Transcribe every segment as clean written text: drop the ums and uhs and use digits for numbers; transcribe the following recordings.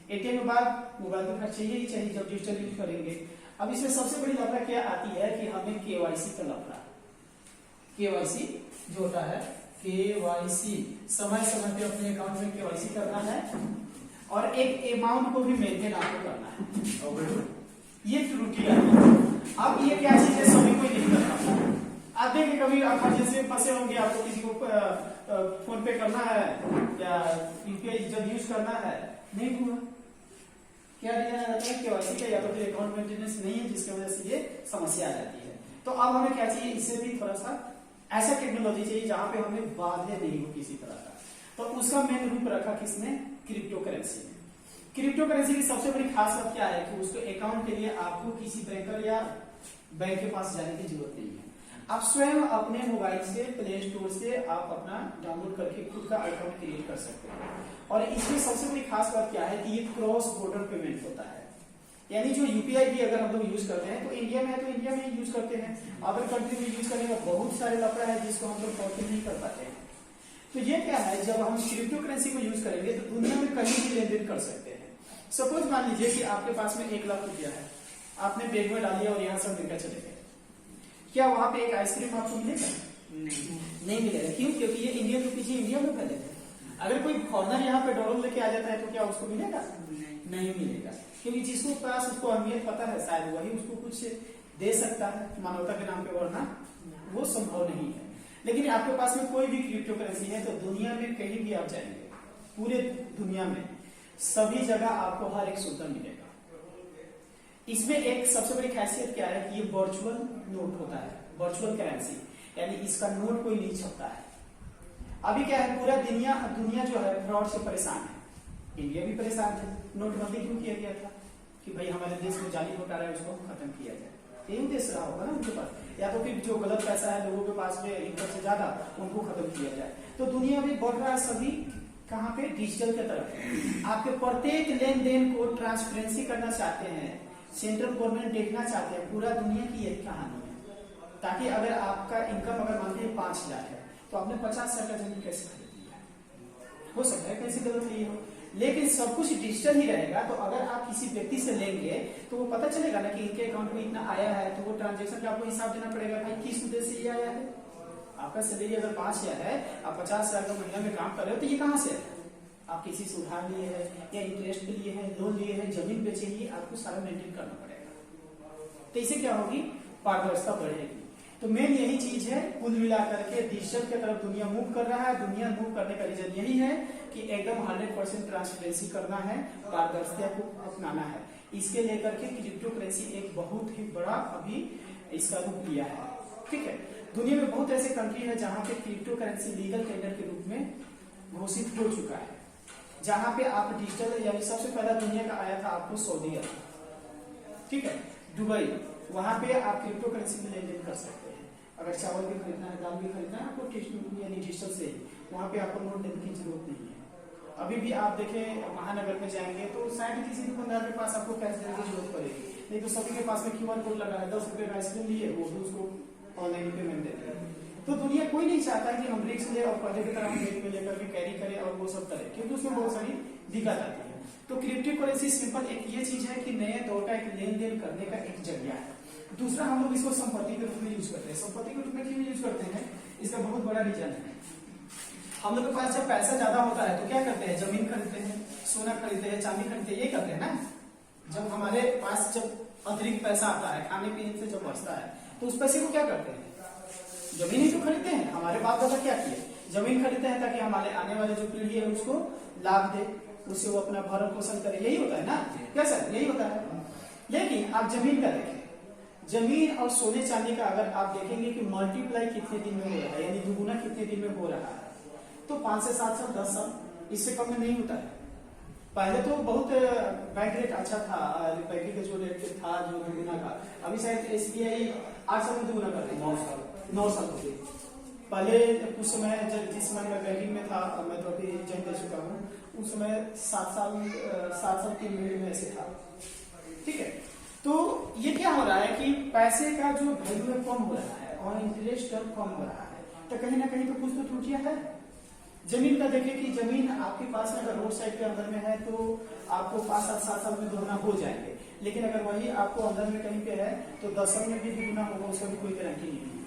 ATM के बाद mobile तो खर्च चाहिए ही चाहिए जब डिजिटल यूज करेंगे। अब इसमें सबसे बड़ी लफड़ा क्या आती है कि हमें केवाईसी का लफड़ा, केवाईसी जो होता है, केवाईसी समय समय पे अपने अकाउंट में केवाईसी करना है और एक अमाउंट को भी मेंटेन आपको करना है, ये त्रुटि आती है। अब ये क्या चीज है, सभी कोई नहीं करता। आप देखिए कभी इमरजेंसी में फंसे होंगे, आपको किसी को फोन पे करना है या यूपीआई जब यूज करना है, नहीं हुआ, क्या दिया जाता है केवाईसी का, या तो फिर अकाउंट मेंटेनेंस नहीं है जिसकी वजह से ये समस्या आ जाती है। तो अब हमें क्या चाहिए, इससे भी थोड़ा सा ऐसा टेक्नोलॉजी चाहिए जहां पे हमें बाधे नहीं हो किसी तरह का। तो उसका मेन रूप रखा किसने, क्रिप्टो करेंसी ने। क्रिप्टो करेंसी की सबसे बड़ी खास बात क्या है कि उसको अकाउंट के लिए आपको किसी बैंकर या बैंक के पास जाने की जरूरत नहीं है। आप स्वयं अपने मोबाइल से प्ले स्टोर से आप अपना डाउनलोड करके खुद का अकाउंट क्रिएट कर सकते हैं। और इसमें सबसे बड़ी खास बात क्या है कि ये क्रॉस बॉर्डर पेमेंट होता है, यानी जो यूपीआई भी अगर हम लोग यूज करते हैं तो इंडिया में है तो इंडिया में यूज करते हैं, अदर कंट्री में यूज करने का बहुत सारे लफड़ा है जिसको हम लोग फॉलो नहीं कर पाते हैं। तो ये क्या है, जब हम क्रिप्टो करेंसी को यूज करेंगे तो दुनिया में कहीं भी लेन देन कर सकते हैं। सपोज मान लीजिए कि आपके पास में 1 लाख रुपया है, आपने बैग में डाल दिया और यहाँ से लेकर चले गए, क्या वहां पे एक आइसक्रीम आपको मिलेगा? नहीं मिलेगा। क्यों? क्योंकि ये इंडियन रुपीज इंडिया में पहले थे। अगर कोई फॉरनर यहाँ पे डॉलर लेके आ जाता है तो क्या उसको मिलेगा? नहीं मिलेगा, क्योंकि जिसको पास उसको अहमियत पता है शायद वही उसको कुछ दे सकता है मानवता के नाम पे, वरना वो संभव नहीं है। लेकिन आपके पास में कोई भी क्रिप्टो करेंसी है तो दुनिया में कहीं भी आप जाएंगे, पूरे दुनिया में सभी जगह आपको हर एक सुविधा मिलेगा। इसमें एक सबसे बड़ी खासियत क्या है कि ये वर्चुअल नोट होता है, वर्चुअल करेंसी, यानी इसका नोट कोई नहीं छपता है। अभी क्या है, पूरा दुनिया जो है फ्रॉड से परेशान है, इंडिया भी परेशान है। नोटबंदी क्यों किया गया था कि भाई हमारे देश में जाली घोटाला है उसको खत्म किया जाए, यही उद्देश्य रहा होगा ना उनके पास, या तो फिर जो गलत पैसा है लोगों के पास में इनकम से ज्यादा उनको खत्म किया जाए। तो दुनिया में बढ़ रहा है सभी कहाँ पे, डिजिटल के तरफ। आपके प्रत्येक लेन देन को ट्रांसपेरेंसी करना चाहते हैं, सेंट्रल गवर्नमेंट देखना चाहते हैं, पूरा दुनिया की यही कहानी है। ताकि अगर आपका इनकम अगर मान लीजिए 5 लाख है तो आपने 50 लाख का जमीन कैसे खरीद लिया, हो सकता है कैसे गलत नहीं हो, लेकिन सब कुछ डिजिटल ही रहेगा। तो अगर आप किसी व्यक्ति से लेंगे तो वो पता चलेगा ना कि इनके अकाउंट में इतना आया है, तो वो ट्रांजेक्शन का आपको हिसाब देना पड़ेगा, भाई किस उद्देश्य से ये आया है। आपका सैलरी अगर 5,000 है, आप 50,000 का महीना में काम कर रहे हो, तो ये कहाँ से है? आप किसी से उधार लिए हैं या इंटरेस्ट पे लिए हैं, लोन लिए हैं, जमीन बेचे, ये आपको सारा मेंटेन करना पड़ेगा। तो इससे क्या होगी, पारदर्शिता बढ़ेगी। तो मेन यही चीज है, कुल मिलाकर के डिजिटल की तरफ दुनिया मूव कर रहा है। दुनिया मूव करने का रीजन यही है कि एकदम 100% ट्रांसपेरेंसी करना है, पारदर्शिता को अपनाना है। इसके लेकर के क्रिप्टो करेंसी एक बहुत ही बड़ा अभी इसका रूप लिया है। ठीक है, दुनिया में बहुत ऐसे कंट्री है जहां पे क्रिप्टो करेंसी लीगल टेंडर के रूप में घोषित हो चुका है, जहां पे आप डिजिटल, यानी सबसे पहला दुनिया का आया था आपको सऊदी अरब, ठीक है, दुबई, वहां पे आप क्रिप्टो करेंसी में लेन देन कर सकते हैं। अगर चावल भी खरीदना है, दाल भी खरीदना है, आपको यानी डिजिटल से, वहां पे आपको नोट देने की जरूरत नहीं है। अभी भी आप देखें महानगर में जाएंगे तो शायद किसी दुकानदार के पास आपको कैश देने की जरूरत पड़ेगी, नहीं तो सभी के पास में QR कोड लगा है, 10 रुपए का आइसक्रीम लिए, वो भी उसको ऑनलाइन पेमेंट देते हैं। तो दुनिया कोई नहीं चाहता कि हम रिस्क ले और पहले की तरह हम बैग में लेकर के कैरी करें और वो सब करें, क्योंकि उसमें बहुत सारी दिक्कत आती है। तो क्रिप्टो करेंसी सिंपल एक ये चीज है कि नए दौर का एक लेन देन करने का एक जरिया है। दूसरा, हम लोग इसको संपत्ति के रूप में यूज करते हैं। संपत्ति के रूप में क्यों यूज करते हैं, इसका बहुत बड़ा रीजन है। हम लोग के पास जब पैसा ज्यादा होता है तो क्या करते हैं, जमीन खरीदते हैं, सोना खरीदते हैं, चांदी खरीदते हैं, ये करते हैं ना। जब हमारे पास जब अतिरिक्त पैसा आता है, खाने पीने से जब बचता है, तो उस पैसे को क्या करते हैं, जमीन ही तो खरीदते हैं। हमारे बाप दादा क्या किए, जमीन खरीदते हैं ताकि हमारे आने वाले जो पीढ़ी है उसको लाभ दे, उससे वो अपना भरण पोषण करे, यही होता है ना, क्या सर, यही होता है। लेकिन आप जमीन का देखें, जमीन और सोने चांदी का अगर आप देखेंगे कि मल्टीप्लाई कितने दिन में हो रहा है, यानी दुगुना कितने दिन में हो रहा है, तो 5 से 7 साल 10 साल, इससे कम में नहीं होता है। पहले तो बहुत बैंक रेट अच्छा था, बैंक का जो रेट था जो दुगुना का, अभी शायद SBI 8 साल में दुगुना कर रही है, 9 साल हो गए। पहले कुछ समय जिस समय मैं बैंकिंग में था, मैं तो अभी ज्वाइन कर चुका हूँ, उस समय 7 साल 3 महीने में ऐसे था। ठीक है, तो ये क्या हो रहा है कि पैसे का जो वैल्यू है कम हो रहा है और इंटरेस्ट कम हो रहा है, तो कहीं ना कहीं तो कुछ तो त्रुटियां है। जमीन का देखें कि जमीन आपके पास में अगर रोड साइड के अंदर में है तो आप आपको 5-7 साल में दोगुना हो जाएंगे। लेकिन अगर वही आपको अंदर में कहीं पे है तो 10 साल में भी दोगुना होगा, उसका भी कोई गारंटी नहीं है।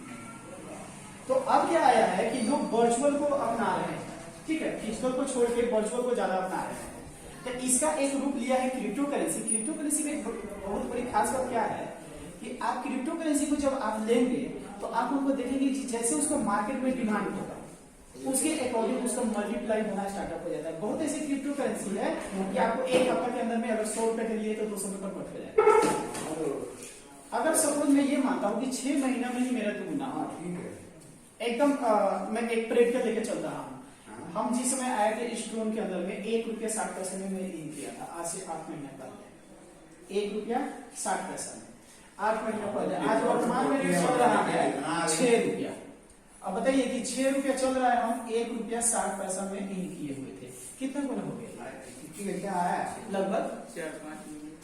तो अब क्या आया है कि लोग वर्चुअल को अपना रहे हैं, ठीक है, फिजिकल को छोड़ के वर्चुअल को ज्यादा अपना रहे हैं। तो इसका एक रूप लिया है क्रिप्टो करेंसी। क्रिप्टो करेंसी में बहुत बड़ी खास बात क्या है कि आप क्रिप्टो करेंसी को जब आप लेंगे तो आप उनको देखेंगे जैसे उसको मार्केट में डिमांड होगा उसके अकॉर्डिंग उसका मल्टीप्लाई होना स्टार्टअप हो जाता है। बहुत ऐसी क्रिप्टो करेंसी है कि आपको एक हफ्ते के अंदर में अगर 100 रुपए के लिए तो 200 रुपए कन्वर्ट हो जाएगा। अगर सपोज मैं ये मानता हूँ कि 6 महीना में ही मेरा दुगुना हो, एकदम मैं एक प्रैक्टिकल लेके चल रहा हूँ। हम जिस समय आए थे स्टोन के अंदर में 1 रुपया 60 पैसे में मैंने इन किया था, आज से 8 महीने पहले 1 रुपया 60 पैसा में 8 महीना पहले। आज वर्तमान में चल रहा है 6 रुपया। अब बताइए कि 6 रुपया चल रहा है, हम 1 रुपया 60 पैसा में इन किए हुए थे, कितना गुना हो गया? क्या है लगभग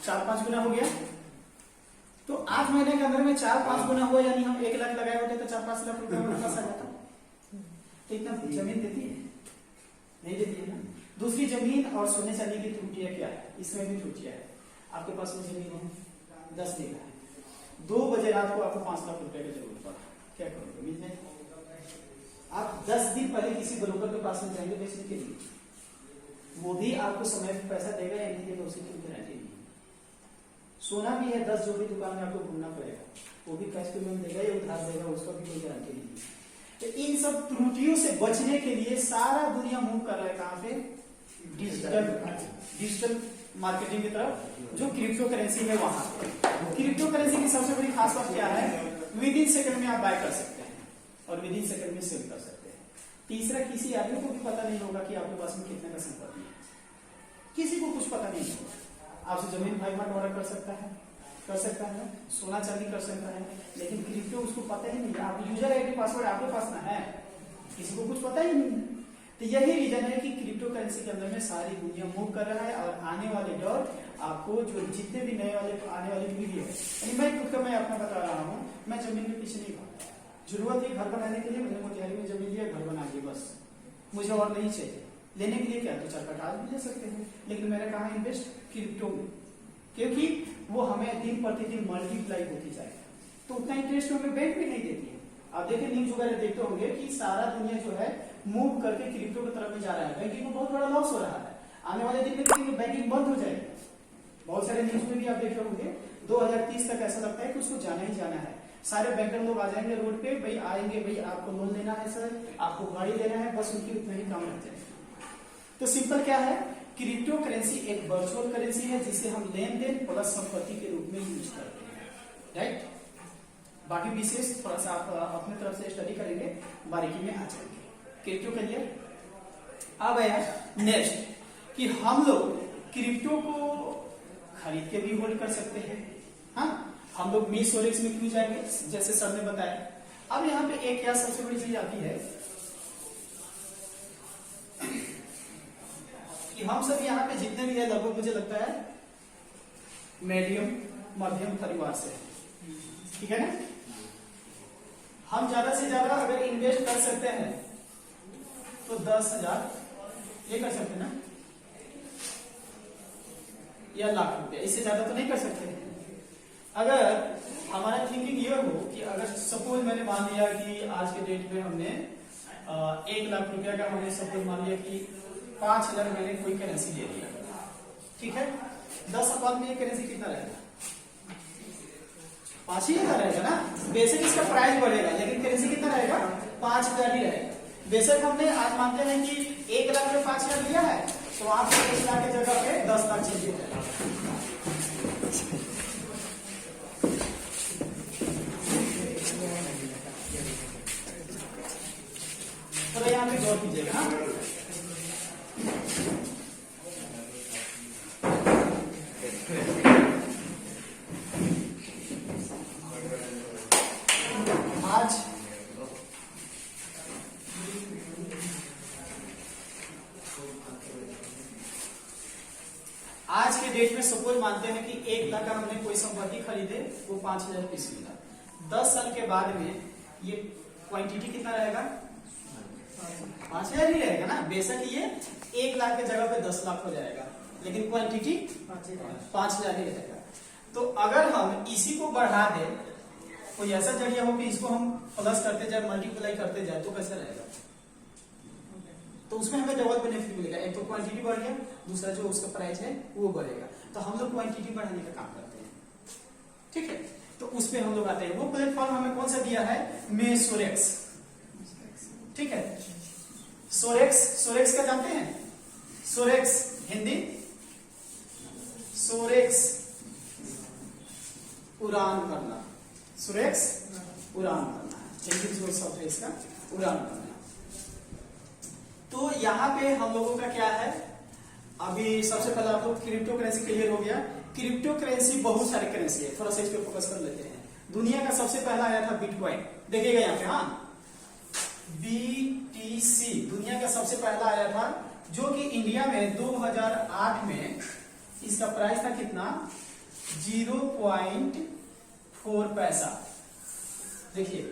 4-5 गुना हो गया। तो 8 महीने के अंदर में 4-5 गुना हुआ, यानी हम 1 लाख लगाए होते तो 4-5 लाख रुपया में फंसा जाता। तो इतना जमीन देती है? नहीं देती है ना। दूसरी जमीन और सोने चांदी की त्रुटियां क्या है? इसमें भी त्रुटियां है। आपके पास में जमीन है 10 बीघा है, 2 बजे रात को आपको 5 लाख रुपए की जरूरत पड़ा, क्या करोगे? मिल जाएगा। आप 10 दिन पहले किसी ब्रोकर के पास में जाएंगे बेचने के लिए, वो भी आपको समय पर पैसा देगा या नहीं देगा उसकी कोई गारंटी नहीं। सोना भी है 10 जोड़ी दुकान में आपको घूमना पड़ेगा, वो भी कैश पेमेंट देगा या उधार देगा, उसका भी कोई गारंटी नहीं। तो इन सब त्रुटियों से बचने के लिए सारा दुनिया मूव कर रहा है कहां पे? डिजिटल मार्केटिंग की तरफ, जो क्रिप्टो करेंसी है वहां पे। क्रिप्टो करेंसी की सबसे बड़ी खास बात क्या है? विद इन सेकंड में आप बाय कर सकते हैं और विद इन सेकंड में सेल कर सकते हैं। तीसरा, किसी आदमी को भी पता नहीं होगा कि आपके पास में कितने का संपत्ति है, किसी को कुछ पता नहीं होगा। आपसे जमीन भाई बंटवारा कर सकता है, सोना चांदी कर सकता है, लेकिन क्रिप्टो उसको पता ही नहीं। आप यूजर आईडी पासवर्ड आपके पास ना है, किसी को कुछ पता ही नहीं। तो यही रीजन है कि क्रिप्टो करेंसी के अंदर में सारी दुनिया मूव कर रहा है। और आने वाले दौर आपको जो जितने भी नए वाले आने वाली पीढ़ी है, यानी मैं खुद का मैं अपना बता रहा हूँ, मैं जमीन के पीछे नहीं भागता। जरूरत है घर बनाने के लिए, मैंने मोतिहारी में जमीन लिया, घर बना दिया, बस मुझे और नहीं चाहिए। लेने के लिए क्या 2-4 कट्ठा आज भी ले सकते हैं, लेकिन मैंने कहा इन्वेस्ट क्रिप्टो में, क्योंकि वो हमें दिन प्रतिदिन मल्टीप्लाई होती जाएगा। तो उतना इंटरेस्ट हमें बैंक भी नहीं देती है। आप देखिए न्यूज वगैरह देखते होंगे कि सारा दुनिया जो है मूव करके क्रिप्टो की तरफ में जा रहा है। बैंकिंग में बहुत बड़ा लॉस हो रहा है। आने वाले दिन में देखेंगे बैंकिंग बंद हो जाएगी। बहुत सारे न्यूज में भी आप देख रहे होंगे 2030 तक ऐसा लगता है कि उसको जाना ही जाना है। सारे बैंकर लोग आ जाएंगे रोड पे, भाई आएंगे, भाई आपको लोन लेना है सर, आपको गाड़ी लेना है, बस उनकी उतना ही काम रह जाएगा। तो सिंपल क्या है, क्रिप्टो करेंसी एक वर्चुअल करेंसी है जिसे हम लेन देन प्लस संपत्ति के रूप में यूज करते हैं, राइट। बाकी विशेष थोड़ा सा आप अपने तरफ से स्टडी करेंगे, बारीकी में आ जाएंगे। क्रिप्टो के लिए अब आया नेक्स्ट कि हम लोग क्रिप्टो को खरीद के भी होल्ड कर सकते हैं। हाँ, हम लोग मीस और में क्यों जाएंगे, जैसे सर ने बताया। अब यहाँ पे एक क्या सबसे बड़ी चीज आती है कि हम सब यहाँ पे जितने भी है लगभग मुझे लगता है मध्यम परिवार से, ठीक है ना। हम ज्यादा से ज्यादा अगर इन्वेस्ट कर सकते हैं तो 10,000 ये कर सकते हैं ना, या लाख रुपया, इससे ज्यादा तो नहीं कर सकते। अगर हमारा थिंकिंग ये हो कि अगर सपोज मैंने मान लिया कि आज के डेट में हमने 1 लाख रुपया का हमने सपोज मान लिया कि 5,000 मैंने कोई करेंसी ले लिया, ठीक है। 10 अपॉन में ये करेंसी कितना रहेगा? 5,000 रहेगा ना। बेशक इसका प्राइस बढ़ेगा लेकिन करेंसी कितना रहेगा? 5,000 ही रहेगा। बेशक हमने आज मानते हैं कि 1 लाख में 5,000 लिया है, तो आप 1 लाख की जगह पे 10 लाख चाहिए। तो यहाँ पे गौर कीजिएगा। आज के डेट में सपोज मानते हैं कि 1 लाख का हमने कोई संपत्ति खरीदे, वो 5,000 पीस मिला। 10 साल के बाद में ये क्वांटिटी कितना रहेगा? 5,000 ही रहेगा ना। बेशक ये 1 लाख के जगह पे 10 लाख हो जाएगा। लेकिन क्वांटिटी 5000 ही रहेगा। तो अगर हम इसी को बढ़ा दें, कोई ऐसा जरिया हो कि इसको हम प्लस करते जाए, मल्टीप्लाई करते जाए, तो कैसा रहेगा? तो उसमें हमें डबल बेनिफिट मिलेगा। एक तो क्वांटिटी बढ़ गया, दूसरा जो उसका प्राइस है वो बढ़ेगा। तो हम लोग क्वांटिटी बढ़ाने का काम करते हैं, ठीक है। तो उस पे हम लोग आते हैं। वो प्लेटफॉर्म हमें कौन सा दिया है? मेसोरेक्स, ठीक है। सोरेक्स का जानते हैं? सोरेक्स हिंदी, सोरेक्स उड़ान करना, सोरेक्स उड़ान करना, इंग्लिश वर्ड शब्द है इसका, उड़ान करना। तो यहाँ पे हम लोगों का क्या है? अभी सबसे पहले आप लोग क्रिप्टो करेंसी क्लियर हो गया। क्रिप्टो करेंसी बहुत सारी करेंसी है, थोड़ा सा इस पे फोकस कर लेते हैं। दुनिया का सबसे पहला आया था बिटकॉइन, देखिएगा यहाँ पे, हाँ, BTC दुनिया का सबसे पहला आया था, जो कि इंडिया में 2008 में इसका प्राइस था कितना? 0.4 पैसा। देखिए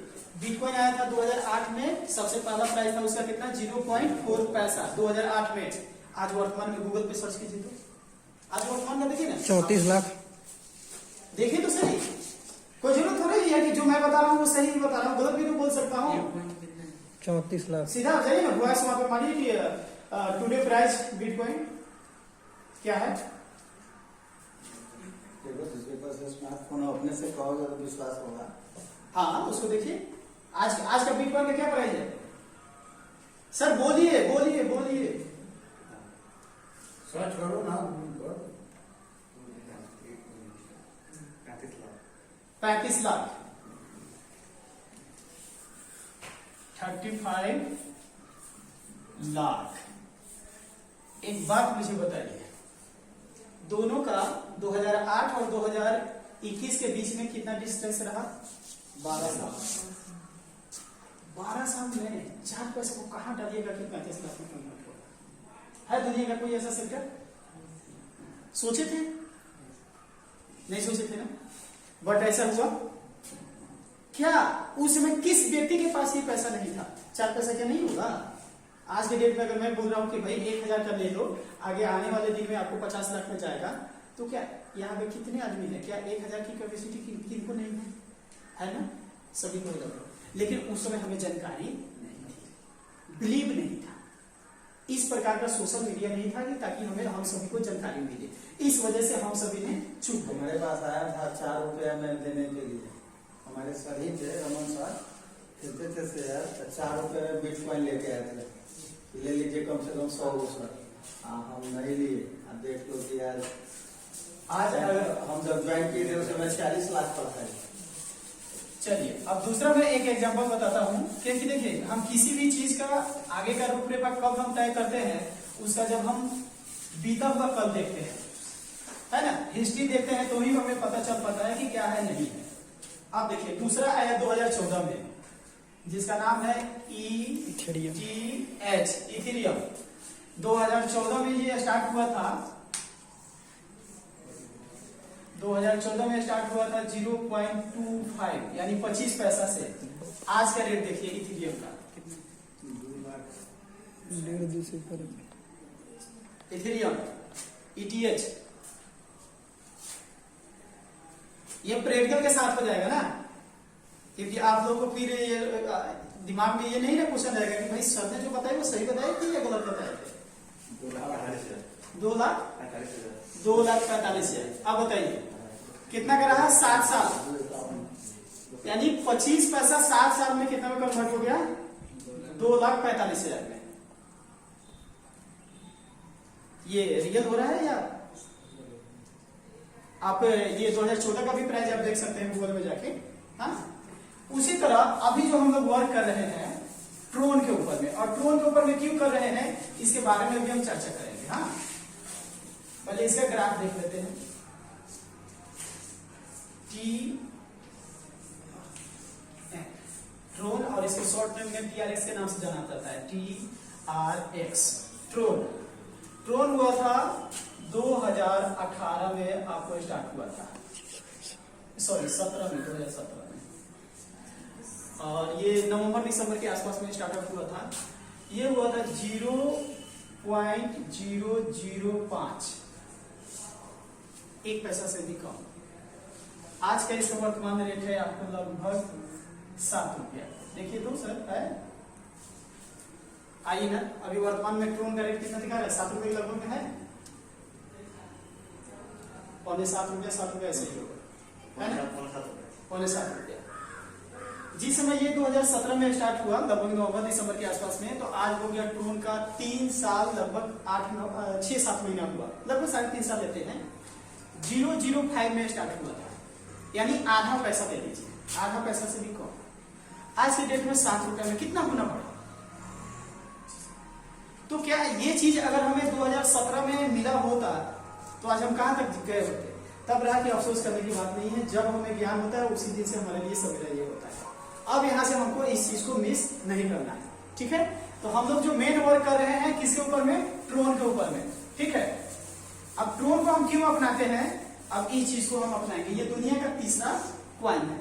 बिटकॉइन आया था 2008 में, सबसे पहला प्राइस था उसका कितना? 0.4 पैसा 2008 में। आज वर्तमान में गूगल पे सर्च कीजिए तो आज वर्तमान में देखिए ना 34 लाख। देखिए तो सही, कोई जरूरत थोड़ी है कि जो मैं बता रहा हूँ वो सही बता रहा हूँ, गलत भी तो बोल सकता हूँ। 34 लाख। सीधा आप जाइए ना वॉइस वहां पे मानिए कि टुडे प्राइस बिटकॉइन क्या है। जिसके पास स्मार्टफोन अपने से कहोगे तो विश्वास होगा। हाँ उसको देखिए, आज का बिटकॉइन का क्या प्राइस है? सर बोलिए बोलिए बोलिए। सर्च करो ना, 35 लाख, 35 लाख। एक बात मुझे बताइए, दोनों का 2008 और 2021 के बीच में कितना डिस्टेंस रहा? 12 साल। 12 साल में 4 पैसे को कहां डालिएगा कि 35 लाख में कन्वर्ट होगा? है दुनिया का कोई ऐसा सेक्टर? सोचे थे? नहीं सोचे थे ना, बट ऐसा हुआ क्या? उस समय किस व्यक्ति के पास ये पैसा नहीं था? 4 पैसा क्या नहीं होगा? आज के डेट में अगर मैं बोल रहा हूं कि भाई 1000 का ले लो, आगे आने वाले दिन में आपको 50 लाख में जाएगा, तो क्या यहाँ पे कितने आदमी है? क्या 1000 की कैपेसिटी किनको नहीं है ना? सभी को लगा। लेकिन उस समय हमें जानकारी नहीं थी, बिलीव नहीं था, इस प्रकार का सोशल मीडिया नहीं था कि ताकि हमें हम सभी को जानकारी मिले। इस वजह से हम सभी ने चुप। हमारे पास आया था 4 रुपया में देने के लिए, हमारे सर ही थे, रमन सर कहते थे शेयर, 4 रुपये में बिटकॉइन लेके आए थे, ले लीजिए कम से कम 100 सर। हम नहीं लिए। अब देख लो कि आज हम जब ज्वाइन किए थे उस समय 40 लाख पर था। चलिए अब दूसरा मैं एक एग्जांपल बताता हूँ, क्योंकि देखिए हम किसी भी चीज का आगे का रूपरेखा कब हम तय करते हैं, उसका जब हम बीता हुआ कल देखते हैं, है ना, हिस्ट्री देखते हैं, तो ही हमें पता चल पाता है कि क्या है नहीं है। अब देखिए दूसरा आया 2014 में, जिसका नाम है ETH, इथेरियम। 2014 में ये स्टार्ट हुआ था, 2014 में स्टार्ट हुआ था 0.25 यानी 25 पैसा से। आज का रेट देखिए इथेरियम का, 1.5 इथेरियम ETH। ये प्रैक्टिकल के साथ हो जाएगा ना, क्योंकि आप लोगों को फिर ये दिमाग में ये नहीं ना क्वेश्चन रहेगा कि भाई सर ने जो बताया वो सही बताया कि या गलत बताया। 2,45,000। अब बताइए कितना का रहा? 7 साल, यानी 25 पैसा 7 साल में कितना में कन्वर्ट हो गया? 2,45,000 में। ये रियल हो रहा है या आप ये 2014 का भी प्राइस आप देख सकते हैं गूगल में जाके। हाँ, उसी तरह अभी जो हम लोग वर्क कर रहे हैं ट्रोन के ऊपर में, और ट्रोन के ऊपर में क्यों कर रहे हैं इसके बारे में भी हम चर्चा करेंगे। हाँ, पहले इसका ग्राफ देख लेते हैं। ट्रोन, और इसके शॉर्ट नेम में TRX के नाम से जाना जाता है, TRX ट्रोन। ट्रोन हुआ था 2018 में, आपको स्टार्ट हुआ था, सॉरी 2017 में, और ये नवंबर दिसंबर के आसपास में स्टार्टअप हुआ था। ये हुआ था 0.005, 1 पैसा से भी कम। आज का इसका वर्तमान रेट है आपको लगभग 7 रुपया। देखिए तो सर है, आइए ना, अभी वर्तमान में ट्रोन का रेट कितना दिखा रहा है? 7 रुपये के लगभग में है, 6.25 रुपया, 7 रुपया ऐसे ही होगा, है ना, 6.25 रुपया। जिस समय ये 2017 में स्टार्ट हुआ लगभग नवंबर दिसंबर के आसपास में, तो आज हो गया ट्रोन का 3 साल लगभग 6-7 महीना हुआ, लगभग 3.5 साल लेते हैं। 005 में स्टार्ट हुआ था, यानी आधा पैसा दे लीजिए, आधा पैसा से भी कम। आज के डेट में 7 रुपए में कितना होना पड़ा? तो क्या ये चीज अगर हमें 2017 में मिला होता तो आज हम कहां तक गए होते? तब रहा कि अफसोस करने की बात नहीं है, जब हमें ज्ञान होता है उसी दिन से हमारे लिए सवेरा ये होता है। अब यहां से हमको इस चीज को मिस नहीं करना है, ठीक है। तो हम लोग जो मेन वर्क कर रहे हैं किसके ऊपर में? ट्रोन के ऊपर में, ठीक है। अब ट्रोन को हम क्यों अपनाते हैं? अब इस चीज को हम अपनाएंगे। ये दुनिया का तीसरा क्वाइन है,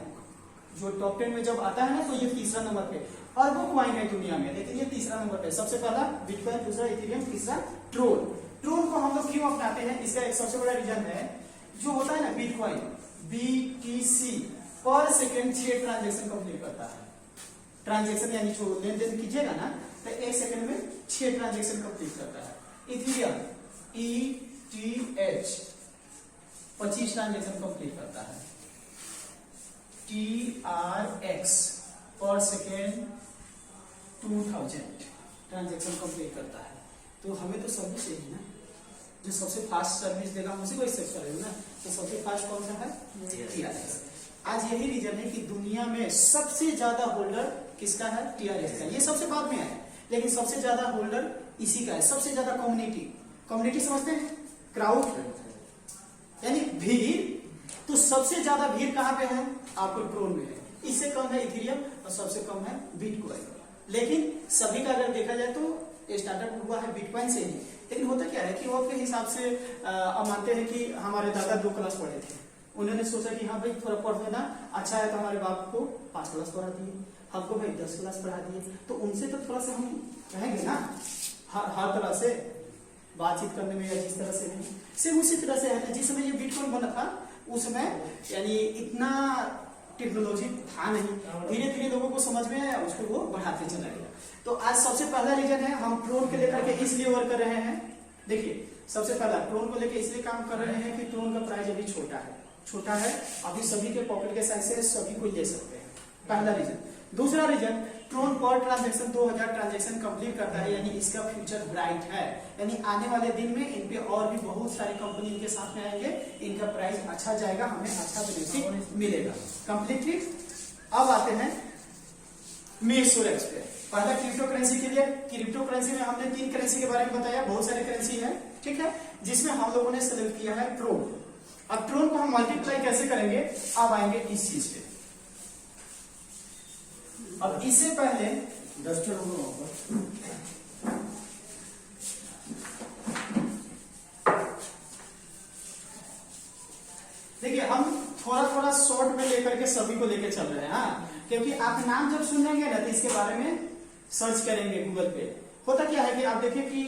जो टॉप 10 में जब आता है ना तो ये तीसरा नंबर पे अरबों क्वाइन है दुनिया में, लेकिन ये तीसरा नंबर पे। सबसे पहला बिटकॉइन, दूसरा इथेरियम, तीसरा ट्रोन। ट्रोन को हम लोग क्यों अपनाते हैं? इसका एक सबसे बड़ा रीजन है, जो होता है ना बिटकॉइन, BTC पर सेकेंड 6 ट्रांजेक्शन कंप्लीट करता है। ट्रांजेक्शन यानी जो लेन देन कीजिएगा ना तो 1 सेकंड में 6 ट्रांजेक्शन कंप्लीट करता है। इथेरियम ETH 25 ट्रांजेक्शन कंप्लीट करता है। TRX पर सेकेंड 2000 ट्रांजेक्शन कंप्लीट करता है। तो हमें तो सर्विस चाहिए ना, जो सबसे फास्ट सर्विस देगा हम उसी को एक्सेप्ट करेंगे ना। तो सबसे फास्ट कौन सा है? TRX। आज यही रीजन है कि दुनिया में सबसे ज्यादा होल्डर किसका है? TRX का। ये सबसे बाद में है, लेकिन सबसे ज्यादा होल्डर इसी का है। सबसे ज्यादा कम्युनिटी समझते हैं, क्राउड यानी भीड़। तो सबसे ज्यादा भीड़ कहां पे है? आपको ट्रोन में है। इससे कम है इथेरियम और सबसे कम है बिटकॉइन। लेकिन सभी का अगर देखा जाए तो स्टार्टअप हुआ है बिटकॉइन से ही। लेकिन होता क्या है कि वो अपने हिसाब से अब मानते हैं कि हमारे दादा 2 क्लास पढ़े थे, उन्होंने सोचा कि हाँ भाई थोड़ा पढ़ लेना अच्छा है, तो हमारे बाप को 5 क्लास पढ़ा दिए, हमको भाई 10 क्लास पढ़ा दिए। तो उनसे तो थोड़ा सा हम रहेंगे ना हर तरह से बातचीत करने में, या जिस तरह से भी सिर्फ उसी तरह से है। जिस समय ये बिटकॉइन बना था उस समय यानी इतना टेक्नोलॉजी था नहीं, धीरे धीरे लोगों को समझ में आया, उसको वो बढ़ाते चला गया। तो आज सबसे पहला रीजन है हम ट्रोन को लेकर के इसलिए वर्क कर रहे हैं। देखिए सबसे पहला ट्रोन को लेकर इसलिए काम कर रहे हैं कि ट्रोन का प्राइस अभी छोटा है, अभी सभी के पॉकेट के साइज से सभी को ले सकते हैं, पहला रीजन। दूसरा reason, ट्रोन per transaction 2000 transaction complete करता है, यानी इसका फ्यूचर ब्राइट है। यानी आने वाले दिन में इन पे और भी बहुत सारी कंपनी इनके साथ में आएंगे, इनका प्राइस अच्छा जाएगा, हमें अच्छा बेनिफिट मिलेगा कंप्लीटली। अब आते हैं मीसोरेक्स पे। पहला क्रिप्टो करेंसी के लिए, क्रिप्टो करेंसी में हमने 3 करेंसी के बारे में बताया, बहुत सारे करेंसी है, ठीक है, जिसमें हम लोगों ने सेलेक्ट किया है ट्रोन। अब ट्रोन को हम मल्टीप्लाई कैसे करेंगे, अब आएंगे इस चीज पे। अब इससे पहले देखिए हम थोड़ा शॉर्ट में लेकर के सभी को लेकर चल रहे हैं, हाँ, क्योंकि आप नाम जब सुनेंगे ना तो इसके बारे में सर्च करेंगे गूगल पे। होता क्या है कि आप देखिए कि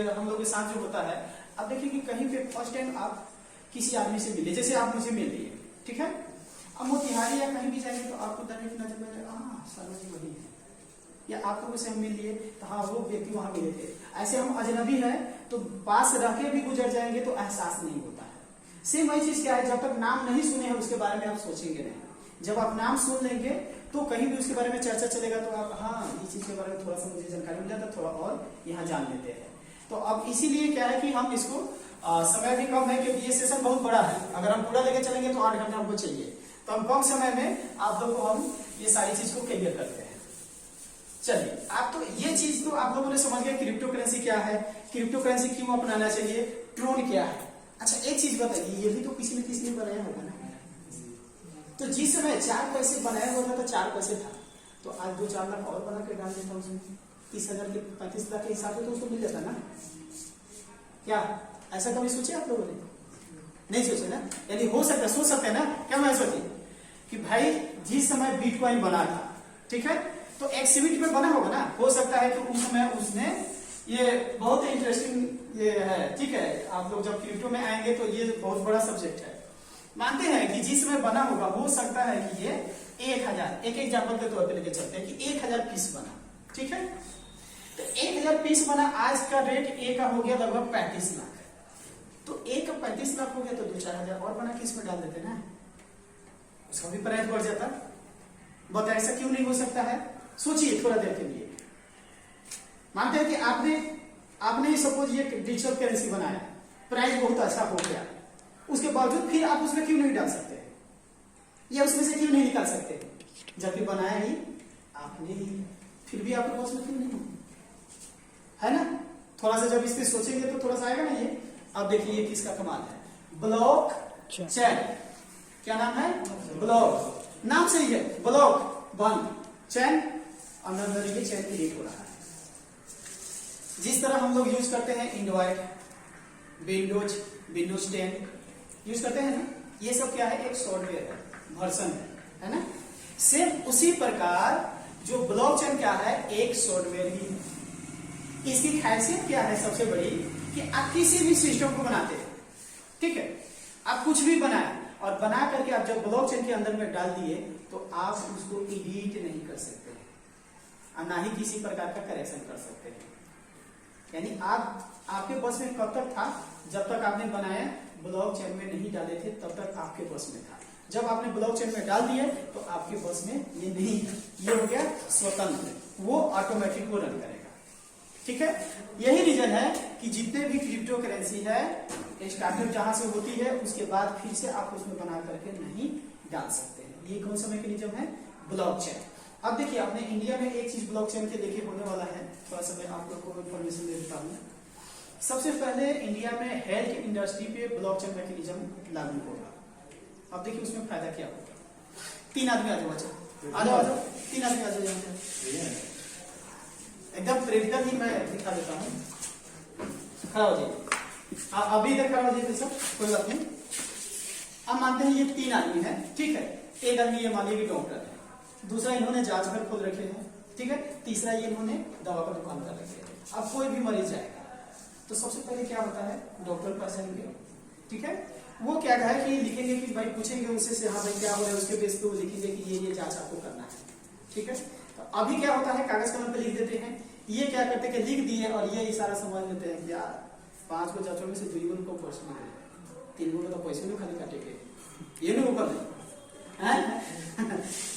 हम लोग के साथ जो होता है, आप देखिए कि कहीं पे फर्स्ट टाइम आप किसी आदमी से मिले, जैसे आप मुझे मिल लिए, ठीक है, अब मोतिहारी या कहीं भी जाएंगे तो आपको डायरेक्ट नजर में जी वही है, या आपको वैसे हम मिल लिए तो हाँ वो व्यक्ति वहां मिले थे। ऐसे हम अजनबी है तो पास रह के भी गुजर जाएंगे तो एहसास नहीं होता है। सेम वही चीज क्या है, जब तक नाम नहीं सुने हैं उसके बारे में आप सोचेंगे नहीं। जब आप नाम सुन लेंगे तो कहीं भी उसके बारे में चर्चा चलेगा तो आप हाँ इस चीज के बारे में थोड़ा सा मुझे जानकारी मिल जाता, थोड़ा और यहाँ जान लेते हैं। तो अब इसीलिए क्या है कि हम इसको समय भी कम है क्योंकि ये सेशन बहुत बड़ा है, अगर हम पूरा लेके चलेंगे तो 8 घंटा हमको चाहिए, तो हम कम समय में आप लोग को हम ये सारी चीज को क्लियर करते हैं। चलिए आप तो ये चीज तो आप लोगों ने समझ गए क्रिप्टो करेंसी क्या है, क्रिप्टो करेंसी क्यों अपनाना चाहिए, ट्रोन क्या है। अच्छा एक चीज बताइए, ये भी तो किसी न किसी ने बनाया होगा ना, तो जिस समय 4 पैसे बनाया होगा तो 4 पैसे था, तो आज 2-4 लाख और बना के डाल देता उसमें 30,000 के 35 लाख के हिसाब से तो उसको मिल जाता ना। क्या ऐसा कभी सोचे आप लोगों ने? नहीं सोचे ना, यानी हो सकता सोच सकते हैं ना, क्या मैं सोची कि भाई जिस समय बिटकॉइन बना था, ठीक है, तो एक्सिबिट में बना होगा ना, हो सकता है कि उस समय उसने ये बहुत इंटरेस्टिंग ये है, ठीक है। आप लोग जब क्रिप्टो में आएंगे तो ये बहुत बड़ा सब्जेक्ट है। मानते हैं कि जिस समय बना होगा हो सकता है कि ये 1000, एक एग्जाम्पल के तौर पे लेके चलते हैं कि 1000 पीस बना, ठीक है। तो 1000 पीस बना, आज का रेट ए का हो गया लगभग 35 लाख। तो ए का 35 लाख हो गया तो 2-4 हजार और बना के इसमें डाल देते ना, उसका भी प्राइस बढ़ जाता। बताइए ऐसा क्यों नहीं हो सकता है? सोचिए थोड़ा देर के लिए। मानते हैं कि आपने सपोज ये डिजिटल करेंसी बनाया, प्राइस बहुत अच्छा हो गया, उसके बावजूद फिर आप उसमें क्यों नहीं डाल सकते, या उसमें से क्यों नहीं निकाल सकते? जबकि बनाया ही आपने ही, फिर भी आपके पास में क्यों नहीं है ना? थोड़ा सा जब इससे सोचेंगे तो थोड़ा सा आएगा ना ये। अब देखिए ये किसका कमाल है, ब्लॉक चेन। क्या नाम है? ब्लॉक, नाम से ही है, ब्लॉक वन चेन, अंदर ये चेन क्रिएट हो रहा है। जिस तरह हम लोग यूज करते हैं एंड्रॉइड, विंडोज 10 यूज करते हैं ना, ये सब क्या है? एक सॉफ्टवेयर है, वर्जन है ना। सेम उसी प्रकार जो ब्लॉकचेन क्या है? एक सॉफ्टवेयर ही है। इसकी खासियत क्या है सबसे बड़ी, कि आप किसी भी सिस्टम को बनाते हैं, ठीक है, आप कुछ भी बनाए और बना करके आप जब ब्लॉकचेन के अंदर में डाल दिए तो आप उसको एडिट नहीं कर सकते और ना ही किसी प्रकार का करेक्शन कर सकते हैं। यानी आपके बस में कब तक था? जब तक आपने बनाया ब्लॉकचेन में नहीं डाले थे तब तक आपके बस में था। जब आपने ब्लॉकचेन में डाल दिए तो आपके बस में ये नहीं है, ये हो गया स्वतंत्र, वो ऑटोमेटिक वो रन करेगा, ठीक है। यही रीजन है कि जितने भी क्रिप्टो करेंसी है, स्टार्टअप जहां से होती है उसके बाद फिर से आप उसमें बना करके नहीं डाल सकते हैं। ये कौन सा मैकेनिज्म है? ब्लॉकचेन। अब देखिए अपने इंडिया में एक चीज ब्लॉकचेन के देखिए होने वाला है, थोड़ा सा मैं आप लोग को इन्फॉर्मेशन दे देता हूँ। सबसे पहले इंडिया में हेल्थ इंडस्ट्री पे ब्लॉकचेन मैकेनिज्म लागू होगा। अब देखिए उसमें फायदा क्या होगा। 3 आदमी आ जाओ, आ जाओ 3 आदमी आ जाओ, एकदम प्रैक्टिकल ही मैं दिखा देता हूँ। खड़ा हो जाइए, अभी इधर खड़ा हो जाइए सब, कोई बात नहीं। अब मानते हैं ये 3 आदमी है, ठीक है। एक आदमी ये मानिए कि डॉक्टर है, दूसरा इन्होंने जांच घर खोल रखे हैं, ठीक है, तीसरा ये इन्होंने दवा का दुकान कर रखे है। अब कोई भी मरीज जाएगा तो सबसे पहले क्या होता है, डॉक्टर पास आएंगे, ठीक है, वो क्या है कि लिखेंगे कि भाई पूछेंगे उनसे से हाँ भाई क्या हो रहा है, उसके बेस पे वो लिखेंगे कि ये जांच आपको करना है, ठीक है। तो अभी क्या होता है, कागज कलम पे लिख देते हैं, ये क्या करते हैं कि लिख दिए और ये इशारा समझ लेते हैं कि यार 5 को जांचों में से 2 को पैसे मिले, 3 को तो पैसे नहीं खाली काटेंगे, ये नहीं ऊपर नहीं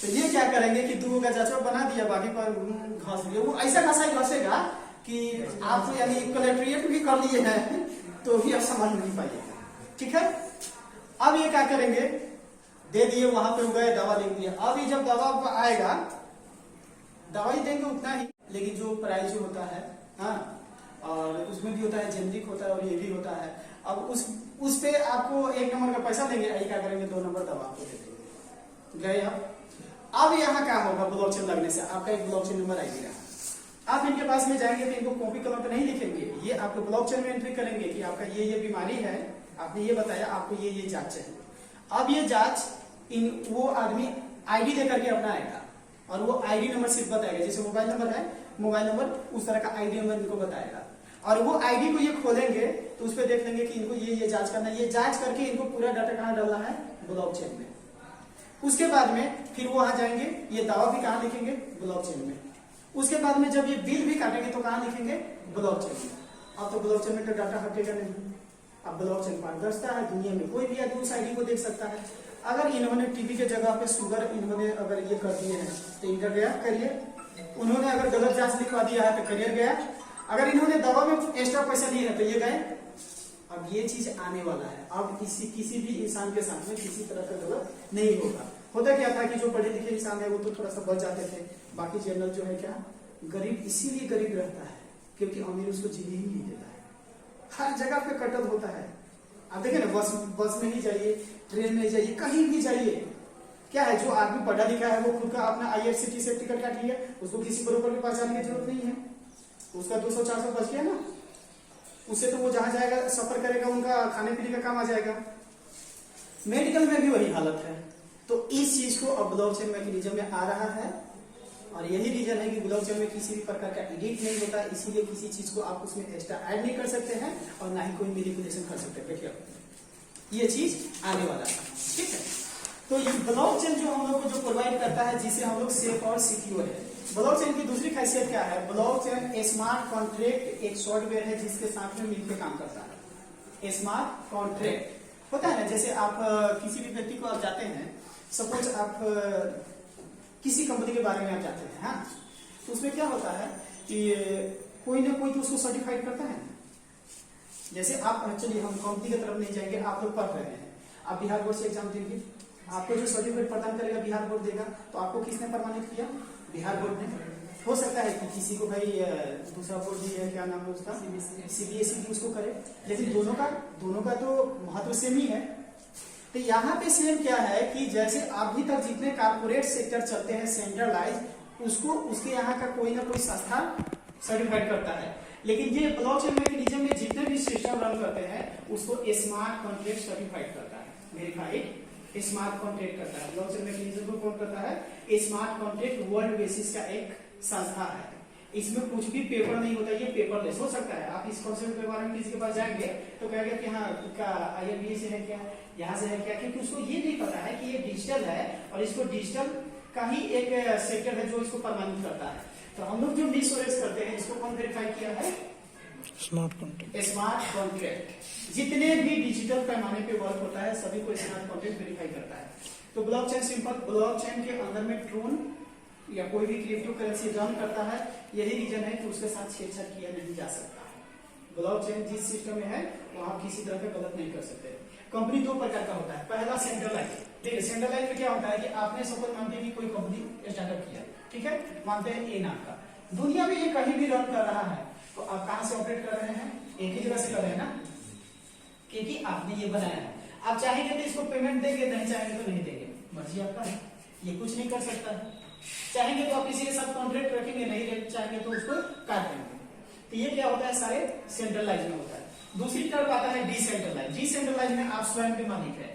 तो ये क्या करेंगे कि 2 का जांचो बना दिया, बाकी पर घास दिया, वो ऐसा खासा घसेगा कि आप तो यानी कलेक्ट्रेट भी कर लिए हैं तो भी आप समझ नहीं पाइएगा, ठीक है। अब ये क्या करेंगे, दे दिए, वहां पे हो गए, दवा लिख दिया। अब ये जब दवा आएगा, दवाई देंगे उतना ही, लेकिन जो प्राइस जो होता है, हाँ, और उसमें भी होता है जेनरिक होता है और ये भी होता है। अब उस पे आपको 1 नंबर का पैसा लेंगे, क्या करेंगे 2 नंबर दवा आपको दे देंगे, गए आप। अब यहाँ क्या होगा, ब्लॉकचेन लगने से आपका एक ब्लॉकचेन नंबर आएगा, आप इनके पास में जाएंगे तो इनको कॉपी कलम पे नहीं लिखेंगे, ये आपको ब्लॉकचेन में एंट्री करेंगे कि आपका ये बीमारी है, आपने ये बताया, आपको ये जांच चाहिए। अब ये जांच वो आदमी आईडी लेकर के अपना आएगा और वो आईडी नंबर सिर्फ बताएगा, जैसे मोबाइल नंबर है, मोबाइल नंबर उस तरह का आईडी नंबर इनको बताएगा और वो आईडी को ये खोलेंगे तो उस पर देख लेंगे कि इनको ये जांच करना है। ये जांच करके इनको पूरा डाटा कहाँ डालना है, ब्लॉकचेन में। उसके बाद में फिर वो वहां जाएंगे, ये दावा भी कहाँ लिखेंगे, ब्लॉकचेन में। उसके बाद में जब ये बिल भी काटेंगे तो कहाँ लिखेंगे, ब्लॉकचेन में। अब तो ब्लॉकचेन में तो डाटा हटेगा नहीं, अब ब्लॉकचेन पारदर्शिता है, दुनिया में कोई भी आदमी उस आईडी को देख सकता है। अगर इन्होंने टीबी के जगह पे शुगर इन्होंने अगर ये कर दिए हैं तो इनका गया करियर, उन्होंने अगर गलत जांच लिखवा दिया है तो करियर गया, अगर इन्होंने दवा में एक्स्ट्रा पैसा लिए है तो ये गए। अब ये चीज आने वाला है, अब किसी भी इंसान के साथ में किसी तरह का गलत नहीं होगा। होता क्या था कि जो पढ़े लिखे इंसान है वो तो थोड़ा सा बच जाते थे, बाकी जनरल जो है क्या गरीब इसीलिए गरीब रहता है क्योंकि अमीर उसको जीने ही नहीं देता है। हर जगह पे कटल होता है, आप देखिए ना, बस में ही जाइए, ट्रेन में जाइए, कहीं भी जाइए, क्या है, जो आदमी पढ़ा लिखा है वो खुद का अपना IRCTC से टिकट काट लिया, उसको किसी बरोबर भी पहचानने की जरूरत नहीं है, उसका 200-400 बच गया ना, उससे तो वो जहां जाएगा सफर करेगा उनका खाने पीने का काम आ जाएगा। मेडिकल में भी वही हालत है। तो इस चीज को अब ब्लॉकचेन मैकेनिज्म में आ रहा है और यही रीजन है कि ब्लॉकचेन में किसी भी प्रकार का एडिट नहीं होता, इसीलिए किसी चीज को आप उसमें एक्स्ट्रा ऐड नहीं कर सकते हैं और ना ही कोई मैनिपुलेशन कर सकते हैं। देखिए ये चीज आने वाला है, ठीक है। तो ये ब्लॉकचेन जो हम लोग को जो प्रोवाइड करता है, जिसे हम लोग सेफ और सिक्योर है। ब्लॉकचेन की दूसरी खासियत क्या है? ब्लॉकचेन स्मार्ट कॉन्ट्रैक्ट एक सॉफ्टवेयर है जिसके साथ में मिलकर काम करता है। स्मार्ट कॉन्ट्रैक्ट होता है ना, जैसे आप किसी भी व्यक्ति को आप जाते हैं, सपोज आप किसी कंपनी के बारे में आप जाते हैं, हाँ, तो उसमें क्या होता है कि कोई ना कोई तो उसको सर्टिफाइड करता है। जैसे आप, चलिए हम कंपनी की तरफ नहीं जाएंगे, आप लोग पढ़ रहे हैं, आप बिहार बोर्ड से एग्जाम देंगे, आपको जो सर्टिफिकेट प्रदान करेगा बिहार बोर्ड देगा, तो आपको किसने प्रमाणित किया? बिहार बोर्ड ने। हो सकता है कि किसी को भाई दूसरा बोर्ड भी है, क्या नाम है उसका, सीबीएसई भी उसको करे, लेकिन दोनों का तो महत्व सेम ही है। तो यहाँ पे सेम क्या है कि जैसे अभी तक जितने कारपोरेट सेक्टर चलते हैं सेंट्रलाइज, उसको उसके यहाँ का कोई ना कोई संस्था सर्टिफाइड करता है, लेकिन ये ब्लॉकचेन मैकेनिज्म में जितने भी सिस्टम रन करते हैं उसको स्मार्ट कॉन्ट्रैक्ट सर्टिफाइड करता है, वेरीफाइड स्मार्ट कॉन्ट्रैक्ट करता है। ब्लॉकचेन मैकेनिज्म को कौन करता है? स्मार्ट कॉन्ट्रैक्ट वर्ल्ड बेसिस का एक संस्था है। इसमें कुछ भी पेपर नहीं होता, ये पेपरलेस हो सकता है। आप इस कॉन्सेप्ट के बारे में किसी के पास जाएंगे तो कहेंगे कि हाँ का IIBA से है क्या, यहाँ से है क्या, क्योंकि उसको ये नहीं पता है कि ये डिजिटल है और इसको डिजिटल का ही एक सेक्टर है जो इसको प्रमाणित करता है। तो हम लोग जो मिसोरेक्स करते हैं, इसको कौन वेरीफाई किया है? Smart contract. स्मार्ट कॉन्ट्रैक्ट जितने भी डिजिटल पैमाने पे वर्क होता है सभी को स्मार्ट कॉन्ट्रैक्ट वेरीफाई करता है। तो ब्लॉकचेन सिंपल, ब्लॉकचेन के अंदर में ट्रोन या कोई भी क्रिप्टो करेंसी रन करता है, यही रीजन है कि उसके साथ छेड़छाड़ किया नहीं जा सकता। ब्लॉकचेन जिस सिस्टम में है वहां किसी तरह का गलत नहीं कर सकते। कंपनी दो प्रकार का होता है, पहला सेंट्रलाइज। देखिए सेंट्रलाइज में क्या होता है कि आपने सपोज मानते हैं कि कोई कंपनी स्टार्टअप किया, ठीक है, मानते हैं ए नाम का, दुनिया में ये कहीं भी रन कर रहा है, तो आप कहां से ऑपरेट कर रहे हैं? एक ही जगह से कर रहे हैं ना, क्योंकि आपने ये बनाया है। आप चाहेंगे तो इसको पेमेंट देंगे, नहीं चाहेंगे तो नहीं देंगे, मर्जी आपका है, ये कुछ नहीं कर सकता है। चाहेंगे तो आप किसी के साथ कॉन्ट्रैक्ट रखेंगे, नहीं चाहेंगे तो उसको काट देंगे। तो ये क्या होता है? सारे सेंट्रलाइज में होता है। दूसरी तरफ आता है डिसेंट्रलाइज। डिसेंट्रलाइज में आप स्वयं के मालिक है,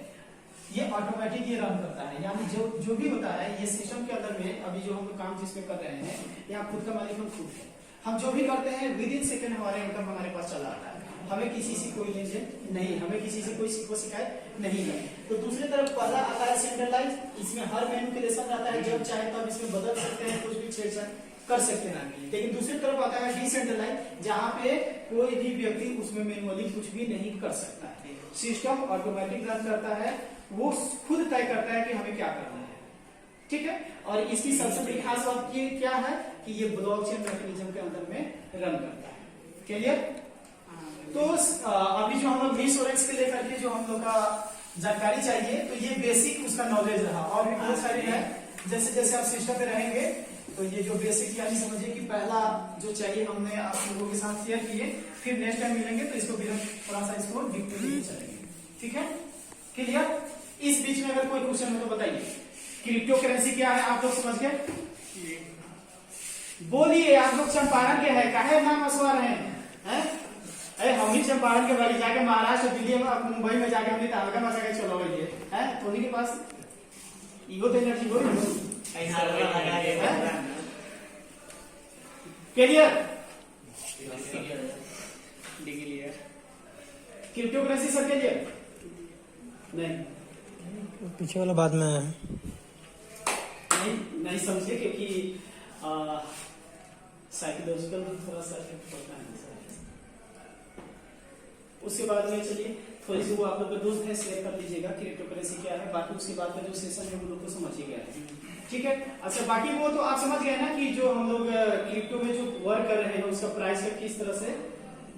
ये ऑटोमेटिक ये रन करता है, यानी जो भी होता है ये सिस्टम के अंदर में, अभी जो हम काम जिसमें कर रहे हैं, यहाँ खुद का मालिक हम खुद है। हम जो भी करते हैं विद इन सेकेंड हमारे इनकम हमारे पास चला आता है, हमें किसी से कोई लेन देन नहीं, हमें किसी से कोई शिकायत नहीं है। तो दूसरी तरफ पहला आता है सेंट्रलाइज, इसमें हर मैनिपुलेशन आता है, जब चाहे तब इसमें बदल सकते हैं, कुछ भी छेड़छाड़ कर सकते हैं। लेकिन दूसरी तरफ आता है डिसेंट्रलाइज, जहां पे कोई भी व्यक्ति उसमें मैनुअली कुछ भी नहीं कर सकता है, सिस्टम ऑटोमेटिक रन करता है, वो खुद तय करता है कि हमें क्या करना है, ठीक है। और इसकी सबसे बड़ी खास बात ये क्या है कि ये ब्लॉकचेन मैकेनिज्म के अंदर में रन करता है। क्लियर? तो अभी जो हम लोग मिसोरेक्स के लेकर के जो हम लोग का जानकारी चाहिए, तो ये बेसिक उसका नॉलेज रहा, और भी बहुत सारी है। जैसे जैसे आप सिस्टम पे रहेंगे तो ये जो बेसिक यानी समझिए कि पहला जो चाहिए हमने आप लोगों के साथ शेयर किए, फिर नेक्स्ट टाइम मिलेंगे तो इसको भी हम थोड़ा सा इसको डीप में चलेंगे, ठीक है। क्लियर? इस बीच में अगर कोई क्वेश्चन हो तो बताइए। क्रिप्टो करेंसी क्या है आप लोग समझ गए? बोलिए, आप लोग चंपारण के हैं, काहे नाम असवा रहे हैं? अरे हम ही चंपारण के बारे जाके महाराष्ट्र, दिल्ली, मुंबई में जाके हमने तालका बचा के चलो गई है, तो उन्हीं के पास ईगो तो एनर्जी हो रही। क्लियर? क्रिप्टो करेंसी सब क्लियर? नहीं, पीछे वाला बाद में है। नहीं समझे, क्योंकि साइकोलॉजिकल थोड़ा सा पड़ता है। उसके बाद में चलिए थोड़ी सी वो आप लोग के दोस्त है शेयर कर लीजिएगा क्रिप्टो करेंसी क्या है, बाकी उसके बाद का जो सेशन है वो लोग को समझिए गया है, ठीक है। अच्छा, बाकी वो तो आप समझ गए ना कि जो हम लोग क्रिप्टो में जो वर्क कर रहे हैं उसका प्राइस का किस तरह से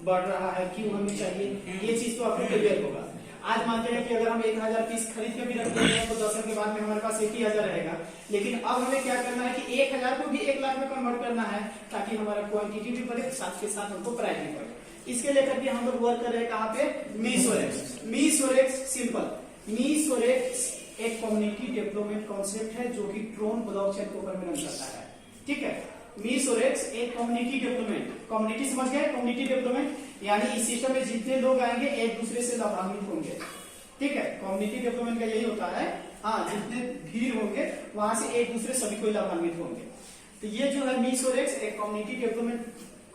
बढ़ रहा है, क्यों हमें चाहिए, ये चीज तो आपको क्लियर होगा। आज मानते हैं कि अगर हम 1000 पीस खरीद के भी रख देते हैं तो 10 साल के बाद में हमारे पास 1000 रहेगा, लेकिन अब हमें क्या करना है कि 1000 को भी 1 लाख में कन्वर्ट करना है, ताकि हमारा क्वांटिटी भी बढ़े, साथ के साथ हमको प्राइस भी बढ़े। इसके लेकर के हम लोग वर्क कर रहे हैं कहाँ पे? मिसोरेक्स। मिसोरेक्स सिंपल, मिसोरेक्स एक कम्युनिटी डेवलपमेंट कॉन्सेप्ट है जो कि ट्रोन ब्लॉकचेन के ऊपर में रन करता है, ठीक है। मिसोरेक्स एक कम्युनिटी डेवलपमेंट, कम्युनिटी समझ गए? कम्युनिटी डेवलपमेंट यानी इस सिस्टम में जितने लोग आएंगे एक दूसरे से लाभान्वित होंगे, ठीक है। कम्युनिटी डेवलपमेंट का यही होता है, हाँ, जितने भीड़ होंगे वहां से एक दूसरे सभी को लाभान्वित होंगे। तो ये जो है मीसोरेक्स एक कम्युनिटी डेवलपमेंट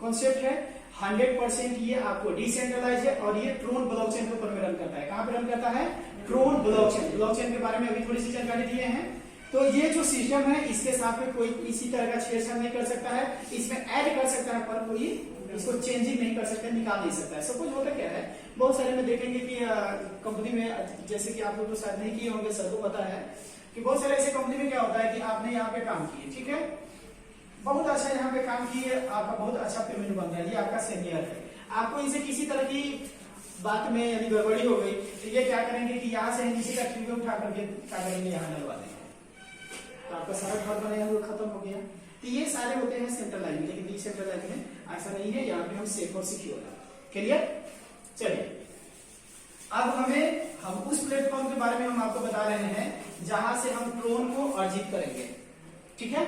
कॉन्सेप्ट है। 100% ये आपको डिसेंट्रलाइज है और ये ट्रोन ब्लॉकचेन के ऊपर में रन करता है। कहां पे रन करता है? ट्रोन ब्लॉकचेन। ब्लॉकचेन के बारे में अभी थोड़ी सी जानकारी दिए हैं। तो ये जो सिस्टम है इसके साथ में कोई इसी तरह का छेड़छाड़ नहीं कर सकता है, इसमें ऐड कर सकता है पर कोई इसको चेंजिंग नहीं कर सकता, निकाल नहीं सकता है। सपोज होता क्या है, बहुत सारे में देखेंगे कि कंपनी में, जैसे कि आप लोग तो शायद नहीं किए होंगे, सबको पता है कि बहुत सारे ऐसे कंपनी में क्या होता है कि आपने यहाँ पे काम किए, ठीक है, बहुत अच्छा यहाँ पे काम किए, आपका बहुत अच्छा पेमेंट बन गया, ये आपका सीनियर है, आपको इनसे किसी तरह की बात में यानी गड़बड़ी हो गई, तो ये क्या करेंगे कि यहाँ से नीचे का ट्रिब्यूट उठा करके क्या करेंगे, यहाँ डलवा देंगे, तो आपका सारा घर बनेगा वो खत्म हो गया। तो ये सारे होते हैं सेंट्रलाइज में, लेकिन डिसेंट्रलाइज में ऐसा नहीं है, यहाँ पे हम सेफ और सिक्योर है। क्लियर? चलिए अब हम उस प्लेटफॉर्म के बारे में हम आपको बता रहे हैं जहां से हम ट्रोन को अर्जित करेंगे, ठीक है।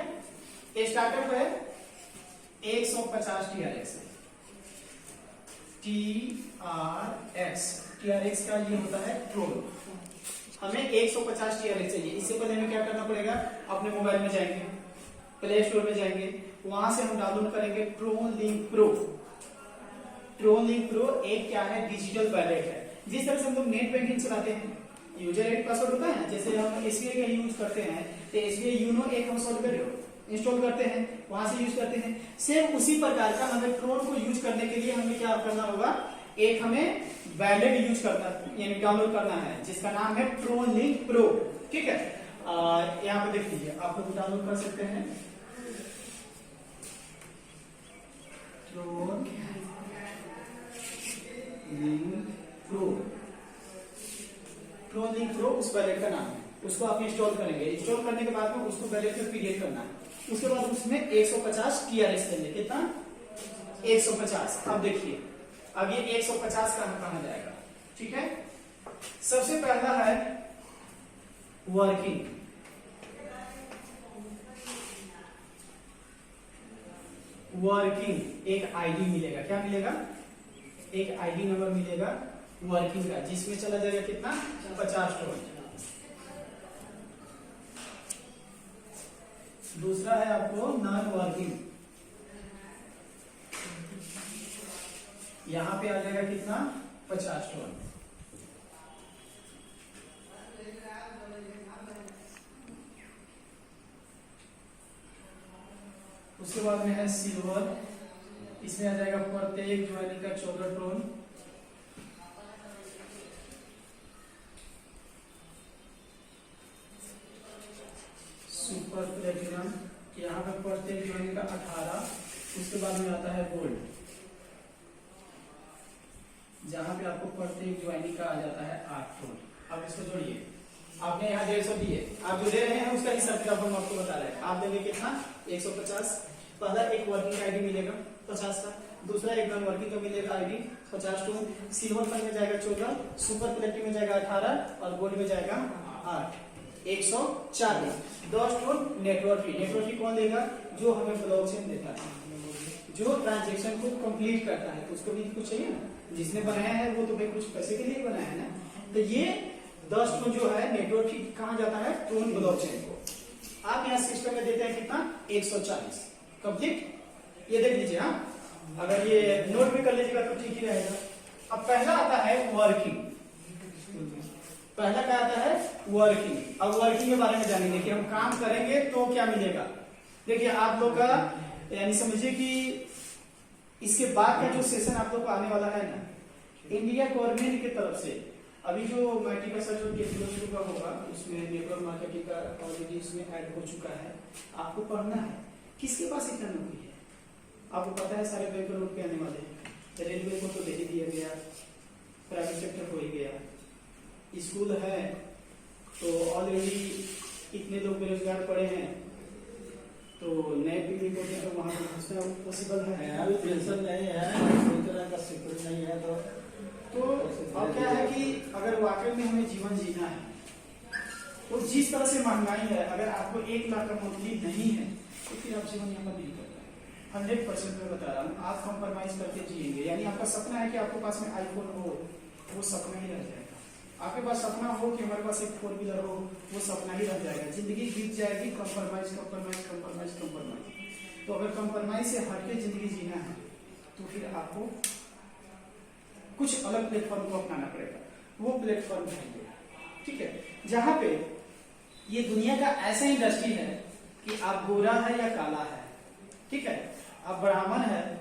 स्टार्टअप है 150 TRX। TRX का ये होता है ट्रोन। हमें 150 TRX चाहिए। इससे पहले हमें क्या करना पड़ेगा, अपने मोबाइल में जाएंगे, प्ले स्टोर में जाएंगे, वहां से हम डाउनलोड करेंगे Tron Link Pro. Tron Link Pro एक क्या है, डिजिटल वॉलेट है। जिस तरह से हम लोग नेट बैंकिंग चलाते हैं, यूजर आईडी पासवर्ड होता है, जैसे हम SBI का यूज करते हैं तो SBI यूनो एक हम सॉफ्टवेयर इंस्टॉल करते हैं, वहां से यूज करते हैं। सेम उसी प्रकार का हमें ट्रोन को यूज करने के लिए हमें क्या करना होगा, एक हमें वैलेट यूज करना यानी डाउनलोड करना है, जिसका नाम है ट्रोन लिंक प्रो, ठीक है। यहाँ पे देख लीजिए, आप लोग डाउनलोड कर सकते हैं Tron Link Pro. Tron Link Pro उस वैलेट का नाम है, उसको आप इंस्टॉल करेंगे। इंस्टॉल करने के बाद में उसको वैलेट में क्रिएट करना है, उसके बाद उसमें 150 TRX लेंगे। कितना? 150। अब देखिए, अब ये 150 कहां जाएगा, ठीक है। सबसे पहला है वर्किंग। वर्किंग एक आईडी मिलेगा, क्या मिलेगा, एक आईडी नंबर मिलेगा वर्किंग का, जिसमें चला जाएगा कितना, 50 ट्रोन। दूसरा है आपको नॉन वर्किंग, यहां पे आ जाएगा कितना, 50 ट्रोन। उसके बाद में है सिल्वर, इसमें आ जाएगा प्रत्येक ज्वाइनिंग का 14 ट्रोन। सुपर प्लेटिनम, यहाँ पे प्रत्येक ज्वाइनिंग का 18। उसके बाद में आता है गोल्ड, जहां पे आपको प्रत्येक ज्वाइनिंग का आ जाता है 8 ट्रोन। अब इसको जोड़िए, आपने यहाँ 150 दिए, आप जो दे रहे हैं उसका हिसाब किताब हम आपको बता रहे हैं। आप देंगे कितना, 150। पहला एक वर्किंग आईडी मिलेगा 50 का, दूसरा एक नॉन वर्किंग का मिलेगा आईडी 50 ट्रोन। सिल्वर में जाएगा 14, सुपर प्लेटिनम में जाएगा 18 और गोल्ड में जाएगा 8। 140। 10 ट्रोन नेटवर्क फी। नेटवर्क फी कौन देगा, जो हमें ब्लॉकचेन देता है, जो ट्रांजेक्शन को कंप्लीट करता है, उसको भी कुछ चाहिए ना, जिसने बनाया है वो तो भाई कुछ पैसे के लिए बनाया है ना। तो ये 10 ट्रोन जो है नेटवर्क फी कहां जाता है, ट्रोन ब्लॉकचेन को। आप यहाँ सिस्टम में देते हैं कितना, 140 कंप्लीट। ये देख लीजिए, हाँ, अगर ये नोट भी कर लीजिएगा तो ठीक ही रहेगा। अब पहला आता है वर्किंग, पहला क्या आता है, वर्किंग। अब वर्किंग के बारे में जानेंगे कि हम काम करेंगे तो क्या मिलेगा। देखिए आप लोग का यानी समझिए कि इसके बाद का जो सेशन आप लोग को आने वाला है ना, इंडिया गवर्नमेंट की तरफ से अभी जो माइटी का जो शुरू का होगा, उसमें नेटवर्क मार्केटिंग का ऑलरेडी उसमें ऐड हो चुका है। आपको पढ़ना है, किसके पास इतना नौकरी है, आपको पता है सारे बैंक रोड पे आने वाले हैं। रेलवे को तो दे ही दिया गया, प्राइवेट सेक्टर हो ही गया, स्कूल है तो ऑलरेडी इतने लोग बेरोजगार पड़े हैं, तो नए पीढ़ी को तो वहां पर घुसना पॉसिबल है। अभी पेंशन नहीं है, कोई तरह का सिक्योरिटी नहीं है, तो अब क्या है कि अगर वाकई में हमें जीवन जीना है तो जिस तरह से महंगाई है, अगर आपको 1 लाख का मंथली नहीं है तो फिर आप जीवन यहाँ पर नहीं कर पाएंगे। 100% मैं बता रहा हूँ, आप कॉम्प्रोमाइज करके जिएंगे। यानी आपका सपना है कि आपके पास में आईफोन हो, वो सपना ही रह जाएगा। आपके पास सपना हो कि हमारे पास एक 4 व्हीलर हो, वो सपना ही रह जाएगा। जिंदगी बीत जाएगी कंप्रोमाइज कंप्रोमाइज कंप्रोमाइज कंप्रोमाइज। तो अगर कंप्रोमाइज से हटके जिंदगी जीना है तो फिर आपको कुछ अलग प्लेटफॉर्म को अपनाना पड़ेगा। वो प्लेटफॉर्म है ये, ठीक है, जहां पे ये दुनिया का ऐसा इंडस्ट्री है कि आप गोरा है या काला है, ठीक है, आप ब्राह्मण है,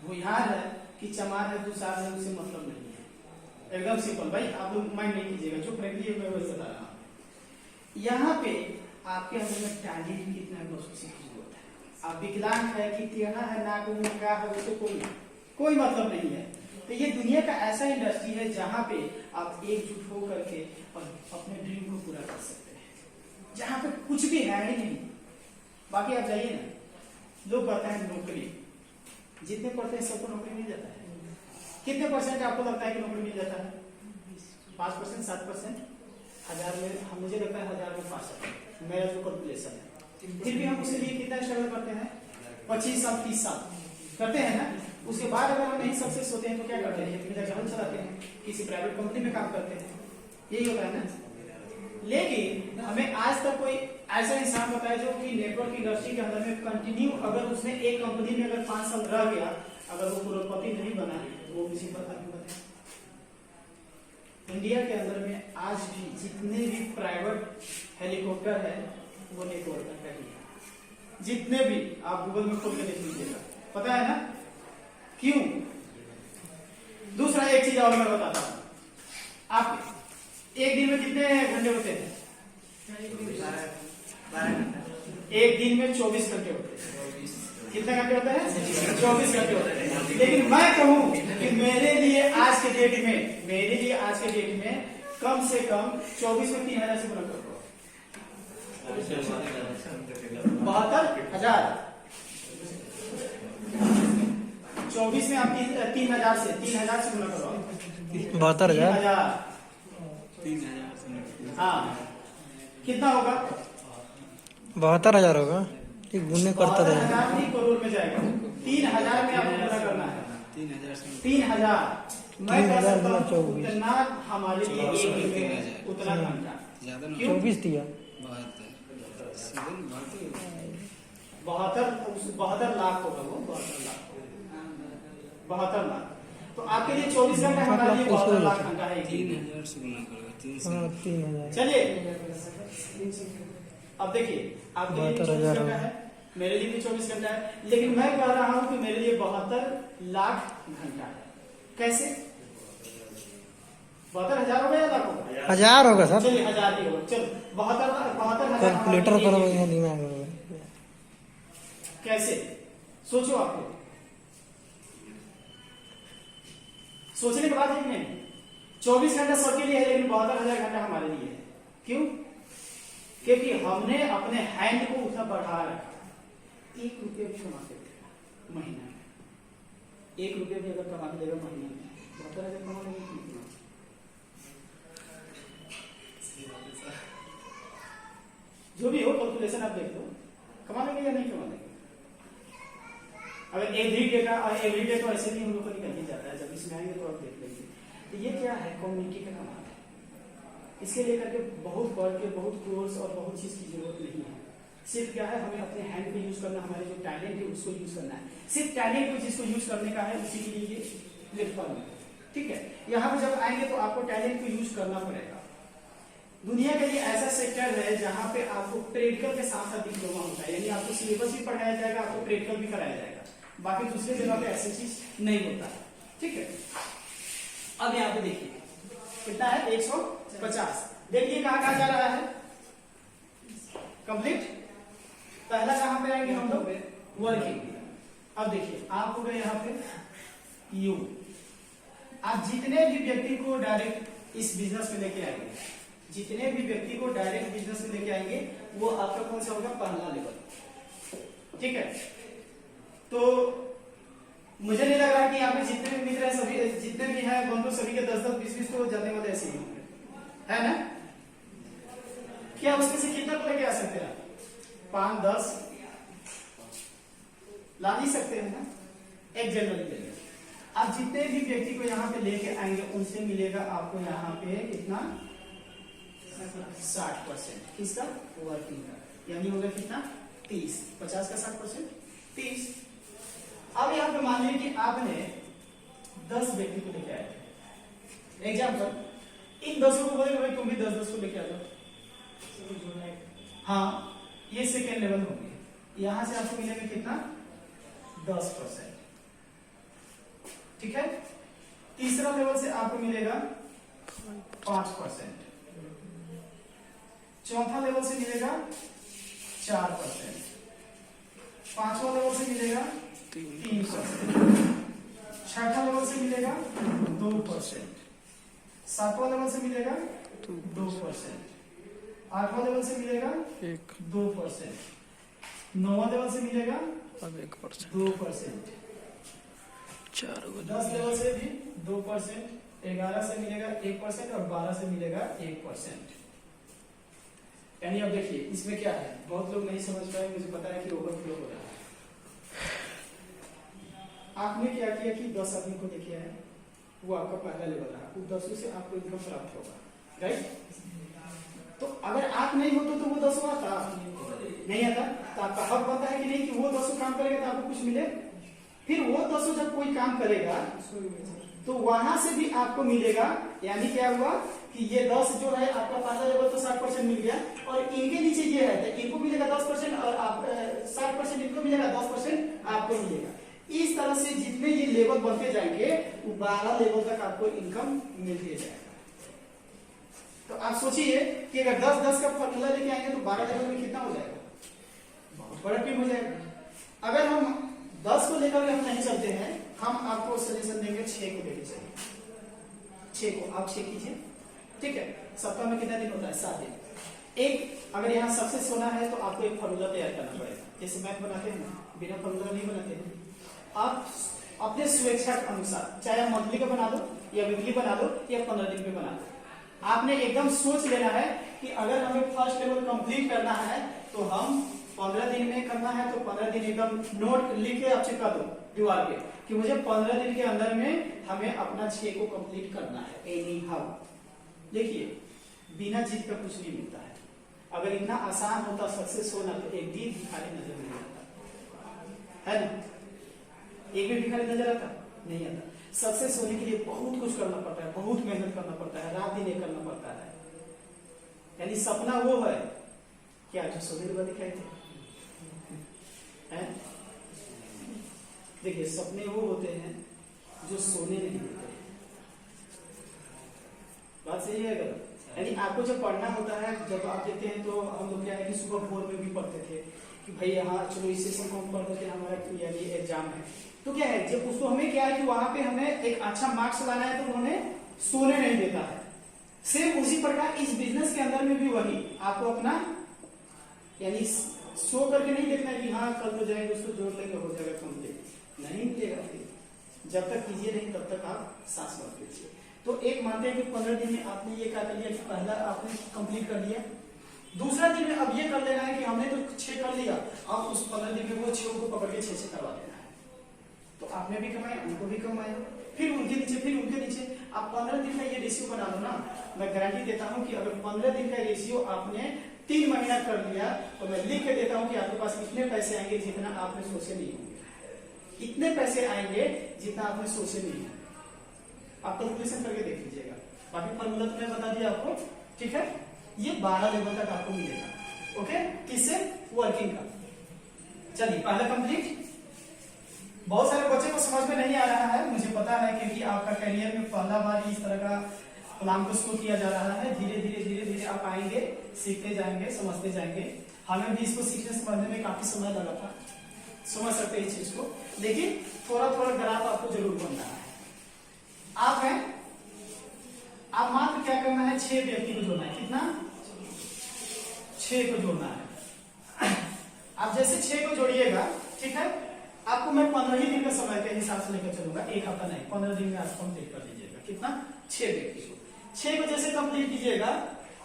भूयार है कि चमार है, दुसार है, उससे मतलब नहीं है। एकदम सिंपल भाई, आप लोग माइंड नहीं कीजिएगा, जो फ्रेंकली मैं वही बता रहा हूँ। यहाँ पे आपके अंदर में टैलेंट कितना है उसकी जरूरत है। आप विकलांग है कि टेढ़ा है, नाक मुंह का है, उससे कोई मतलब नहीं है। तो ये दुनिया का ऐसा इंडस्ट्री है जहाँ पे आप एकजुट हो करके और अपने ड्रीम को पूरा कर सकते हैं, जहाँ पे कुछ भी है ही नहीं। बाकी आप जाइए ना, लोग पढ़ते हैं नौकरी, जितने पढ़ते हैं सबको नौकरी मिल जाता है। कितने परसेंट आपको लगता है कि नौकरी मिल जाता है? 5%, 7%, 1000 में हम, मुझे लगता है 1000 में 5%, मेरा जो कैलकुलेशन है। फिर भी हम उसके लिए कितना स्ट्रगल करते हैं? 25 साल 30 साल करते हैं ना। उसके बाद अगर हम नहीं सक्सेस होते हैं तो क्या करते हैं? अपना जहां चलाते हैं, किसी प्राइवेट कंपनी में काम करते हैं, यही होता है ना। लेकिन हमें आज तक कोई ऐसा इंसान बताया जो कि नेटवर्क इंडस्ट्री के अंदर में कंटिन्यू, अगर उसने एक कंपनी में अगर 5 साल रह गया, अगर वो करोड़पति नहीं बना तो वो किसी पर नहीं बने। इंडिया के अंदर में आज भी जितने भी प्राइवेट हेलीकॉप्टर है वो नेटवर्क का ही है। जितने भी आप गूगल में खोल के देख लीजिएगा, पता है ना क्यों? दूसरा एक चीज और मैं बताता हूं, आप एक दिन में कितने घंटे होते हैं? एक दिन में 24 घंटे होते हैं। कितने घंटे होते हैं? 24 घंटे होते हैं। लेकिन मैं कहूं कि मेरे लिए आज के डेट में कम से कम 24 में 3000 से गुना कर दो, 72,000। 24 में आप 3000 से गुना करो, 72,000। हाँ, कितना होगा? 72,000 होगा। ठीक, गुने करता रहे। 72,000 करोड़ में जाएगा। 3000 में आपको पूरा करना है। 3000 मैं कर सकता हूँ उतना हमारे लिए एक दिन में उतना घंटा। 24 दिया, 72 लाख होगा वो, 72 लाख। तो आपके लिए 24 घंटा, हमारे लिए 72 लाख घंटा है। 3000। चलिए अब देखिए, आपके लिए 24 घंटा है, मेरे लिए भी 24 घंटा है, लेकिन मैं कह रहा हूं कि मेरे लिए 72 लाख घंटा है। कैसे? 72,000 होगा या लाख होगा? 1000 होगा सर। चलिए 1000 ही होगा। चलो 72,000 कैलकुलेटर करो, यहाँ दिमाग में। कैसे? सोचो, आपको सोचने के बाद है कि नहीं? 24 घंटा सबके लिए है, लेकिन 72,000 घंटा हमारे लिए है। क्यों? क्योंकि हमने अपने हैंड को उतना बढ़ा रखा। 1 रुपया भी कमा देगा महीना में, 1 रुपया भी अगर कमा देगा महीने में, 72,000 कमा लेंगे कितना? जो भी हो कैलकुलेशन आप देख लो, कमा लेंगे या नहीं कमा लेंगे? अगर एवरीडे तो ऐसे नहीं हम लोग को निकल ही जाता है, जब इसमें आएंगे तो आप देख लेंगे। तो ये क्या है? कम्युनिटी का कमाल है। इसके लेकर के बहुत पढ़ के, बहुत कोर्स और बहुत चीज की जरूरत नहीं है। सिर्फ क्या है, हमें अपने हैंड को यूज करना, हमारे जो टैलेंट है उसको यूज करना है। सिर्फ टैलेंट को जिसको यूज करने का है उसी के लिए ये प्लेटफॉर्म है, ठीक है। यहाँ पे जब आएंगे तो आपको टैलेंट को यूज करना पड़ेगा। दुनिया का ये ऐसा सेक्टर है जहाँ पे आपको प्रैक्टिकल के साथ साथ डिप्लोमा होता है, यानी आपको सिलेबस भी पढ़ाया जाएगा, आपको प्रैक्टिकल भी कराया जाएगा। बाकी दूसरे जगह पे ऐसी चीज नहीं होता है, ठीक है। अब यहाँ पे देखिए कितना है? 150। देखिए कहाँ कहाँ जा रहा है? कंप्लीट। पहला कहाँ पे आएंगे हम लोग? वर्किंग। अब देखिए आप हो गए यहाँ पे यू। आप जितने भी व्यक्ति को डायरेक्ट इस बिजनेस में लेके आएंगे, जितने भी व्यक्ति को डायरेक्ट बिजनेस में लेके आएंगे, वो आपका कौन सा होगा? पहला लेवल, ठीक है। तो मुझे नहीं लग रहा कि यहाँ पे जितने भी मित्र हैं, सभी जितने भी हैं बंधु, सभी के 10-10, 20-20 तो जाने वाले ऐसे ही होंगे, है ना? क्या उसमें से कितना को लेके आ सकते हैं? 5-10 ला नहीं सकते हैं ना? एक जनरल लेंगे। आप जितने भी व्यक्ति को यहाँ पे लेके आएंगे, उनसे मिलेगा आपको यहाँ पे कितना? 60%। किसका? वर्किंग का। यानी होगा कितना? 30। 50 का 60% 30। अब यहाँ पे मान लीजिए कि आपने 10 व्यक्ति को लेके आए थे एग्जाम्पल, इन 10 को बोले भाई तुम भी 10-10 को लेके आ जाओ। हाँ, ये सेकेंड लेवल होंगे, यहां से आपको मिलेगा कितना 10%। ठीक है, तीसरा लेवल से आपको मिलेगा 5%, चौथा लेवल से मिलेगा 4%, पांचवा लेवल से मिलेगा 3%, छठा लेवल से मिलेगा 2%, सातवां लेवल से मिलेगा 2%, आठवां लेवल से मिलेगा 2%, नौवां लेवल से मिलेगा 2%, 10 लेवल से भी 2%, 11 से मिलेगा 1% और 12 से मिलेगा 1%। यानी अब देखिए इसमें क्या है, बहुत लोग नहीं समझ पाए, मुझे पता है कि ओवरफ्लो हो रहा है। आपने क्या किया कि 10 आदमी को लेके आए, वो आपका पहला लेवल रहा, वो 10 से आपको इनकम प्राप्त होगा, राइट। तो अगर आप नहीं होते तो वो 10 आता नहीं आता, तो आपका हक बनता है कि नहीं कि वो 10 काम करेगा तो आपको कुछ मिले। फिर वो 10 जब कोई काम करेगा तो वहां से भी आपको मिलेगा। यानी क्या हुआ कि ये 10 जो है आपका पहला लेवल तो 60% मिल गया, और इनके नीचे ये है तो इनको मिलेगा 10% और आप 60% इनको मिलेगा, 10% आपको मिलेगा। इस तरह से जितने ये लेवल बनते जाएंगे वो 12 लेवल तक आपको इनकम मिलते जाएगा। तो आप सोचिए कि अगर 10-10 का फॉर्मूला लेके आएंगे तो 12 लेवल में कितना हो जाएगा, बहुत बड़ा टीम हो जाएगा। अगर हम 10 को लेकर हम नहीं चलते हैं, हम आपको सजेशन देंगे 6 को लेके चलिए, 6 को आप 6 कीजिए, ठीक है। सप्ताह में कितना दिन होता है, 7 दिन। एक अगर यहाँ सक्सेस होना है तो आपको एक फॉर्मूला तैयार करना पड़ेगा, जैसे मैथ बनाते हैं ना, बिना फॉर्मूला नहीं बनाते हैं। आप अपने स्वेच्छा के अनुसार चाहे आप मंथली का बना दो या वीकली बना दो या 15 दिन में बना दो, आपने एकदम सोच लेना है कि अगर हमें फर्स्ट लेवल कंप्लीट करना है तो हम 15 दिन में करना है, तो 15 दिन एकदम नोट लिख के आप चिपका दो दीवार पे कि मुझे 15 दिन के अंदर में हमें अपना 6 को कंप्लीट करना है एनी हाउ। देखिए बिना जीत का कुछ नहीं मिलता है। अगर इतना आसान होता सक्सेस होना तो एक भी भिखारी नजर नहीं आता है ना, एक भी भिखारी नजर आता नहीं आता। सक्सेस होने के लिए बहुत कुछ करना पड़ता है, बहुत मेहनत करना पड़ता है, रात दिन एक करना पड़ता है। यानी सपना वो है क्या जो सोने वाले दिखाई थे, देखिए सपने वो होते हैं जो सोने नहीं देते। बात सही है गलत? यानी आपको जब पढ़ना होता है, जब आप देखते हैं तो हम लोग क्या है कि सुबह भोर में भी पढ़ते थे कि भाई यहाँ चलो इस सेशन को हम पढ़ते थे, हमारा यानी एग्जाम है तो क्या है, जब उसको हमें क्या है कि वहां पे हमें एक अच्छा मार्क्स लाना है तो उन्होंने सोने नहीं देता है। सेम उसी प्रकार इस बिजनेस के अंदर में भी वही आपको अपना यानी सो करके नहीं देखना है कि हाँ कल तो जाएंगे उसको जोड़ लेंगे हो जाएगा कंप्लीट, नहीं मिलेगा। फिर जब तक कीजिए नहीं तब तक आप सांस मत लीजिए। तो एक मानते हैं कि 15 दिन में आपने ये क्या कर लिया कि पहला आपने कंप्लीट कर लिया, दूसरा दिन में अब ये कर लेना है कि हमने तो 6 कर लिया, अब उस 15 दिन में वो 6 को पकड़ के 6 करवा देना है। तो आपने भी कमाया, उनको भी कमाया, फिर उनके नीचे, फिर उनके नीचे। आप 15 दिन का ये रेशियो बना लो ना, मैं गारंटी देता हूं कि अगर 15 दिन का रेशियो आपने 3 महीना कर लिया तो मैं लिख के देता हूं कि आपके पास इतने पैसे आएंगे जितना आपने सोचे नहीं होंगे, इतने पैसे आएंगे जितना आपने सोचे नहीं है। आप कैलकुलेशन करके देख लीजिएगा, बाकी फॉर्मूला तो मैं बता दिया आपको, ठीक है। ये 12 लेवल तक आपको मिलेगा, ओके। किससे? वर्किंग का। चलिए पहला कंप्लीट। बहुत सारे बच्चे को समझ में नहीं आ रहा है, मुझे पता है, क्योंकि आपका करियर में पहला बार इस तरह का प्लान को शुरू किया जा रहा है। धीरे धीरे आप आएंगे, सीखते जाएंगे, समझते जाएंगे। हमें भी इसको सीखने समझने में काफी समय लगा था, समझ सकते हैं इस चीज को, लेकिन थोड़ा थोड़ा ग्राफ आपको जरूर बनना है। आप हैं, आप मात्र क्या करना है, 6 व्यक्ति को जोड़ना है। कितना? 6 को जोड़ना है। आप जैसे 6 को जोड़िएगा, ठीक है, आपको मैं 15 ही दिन का समय के हिसाब से लेकर चलूंगा, एक हफ्ता नहीं, 15 दिन में आप कंप्लीट कर दीजिएगा। कितना? 6 व्यक्ति को। 6 को जैसे कंप्लीट कीजिएगा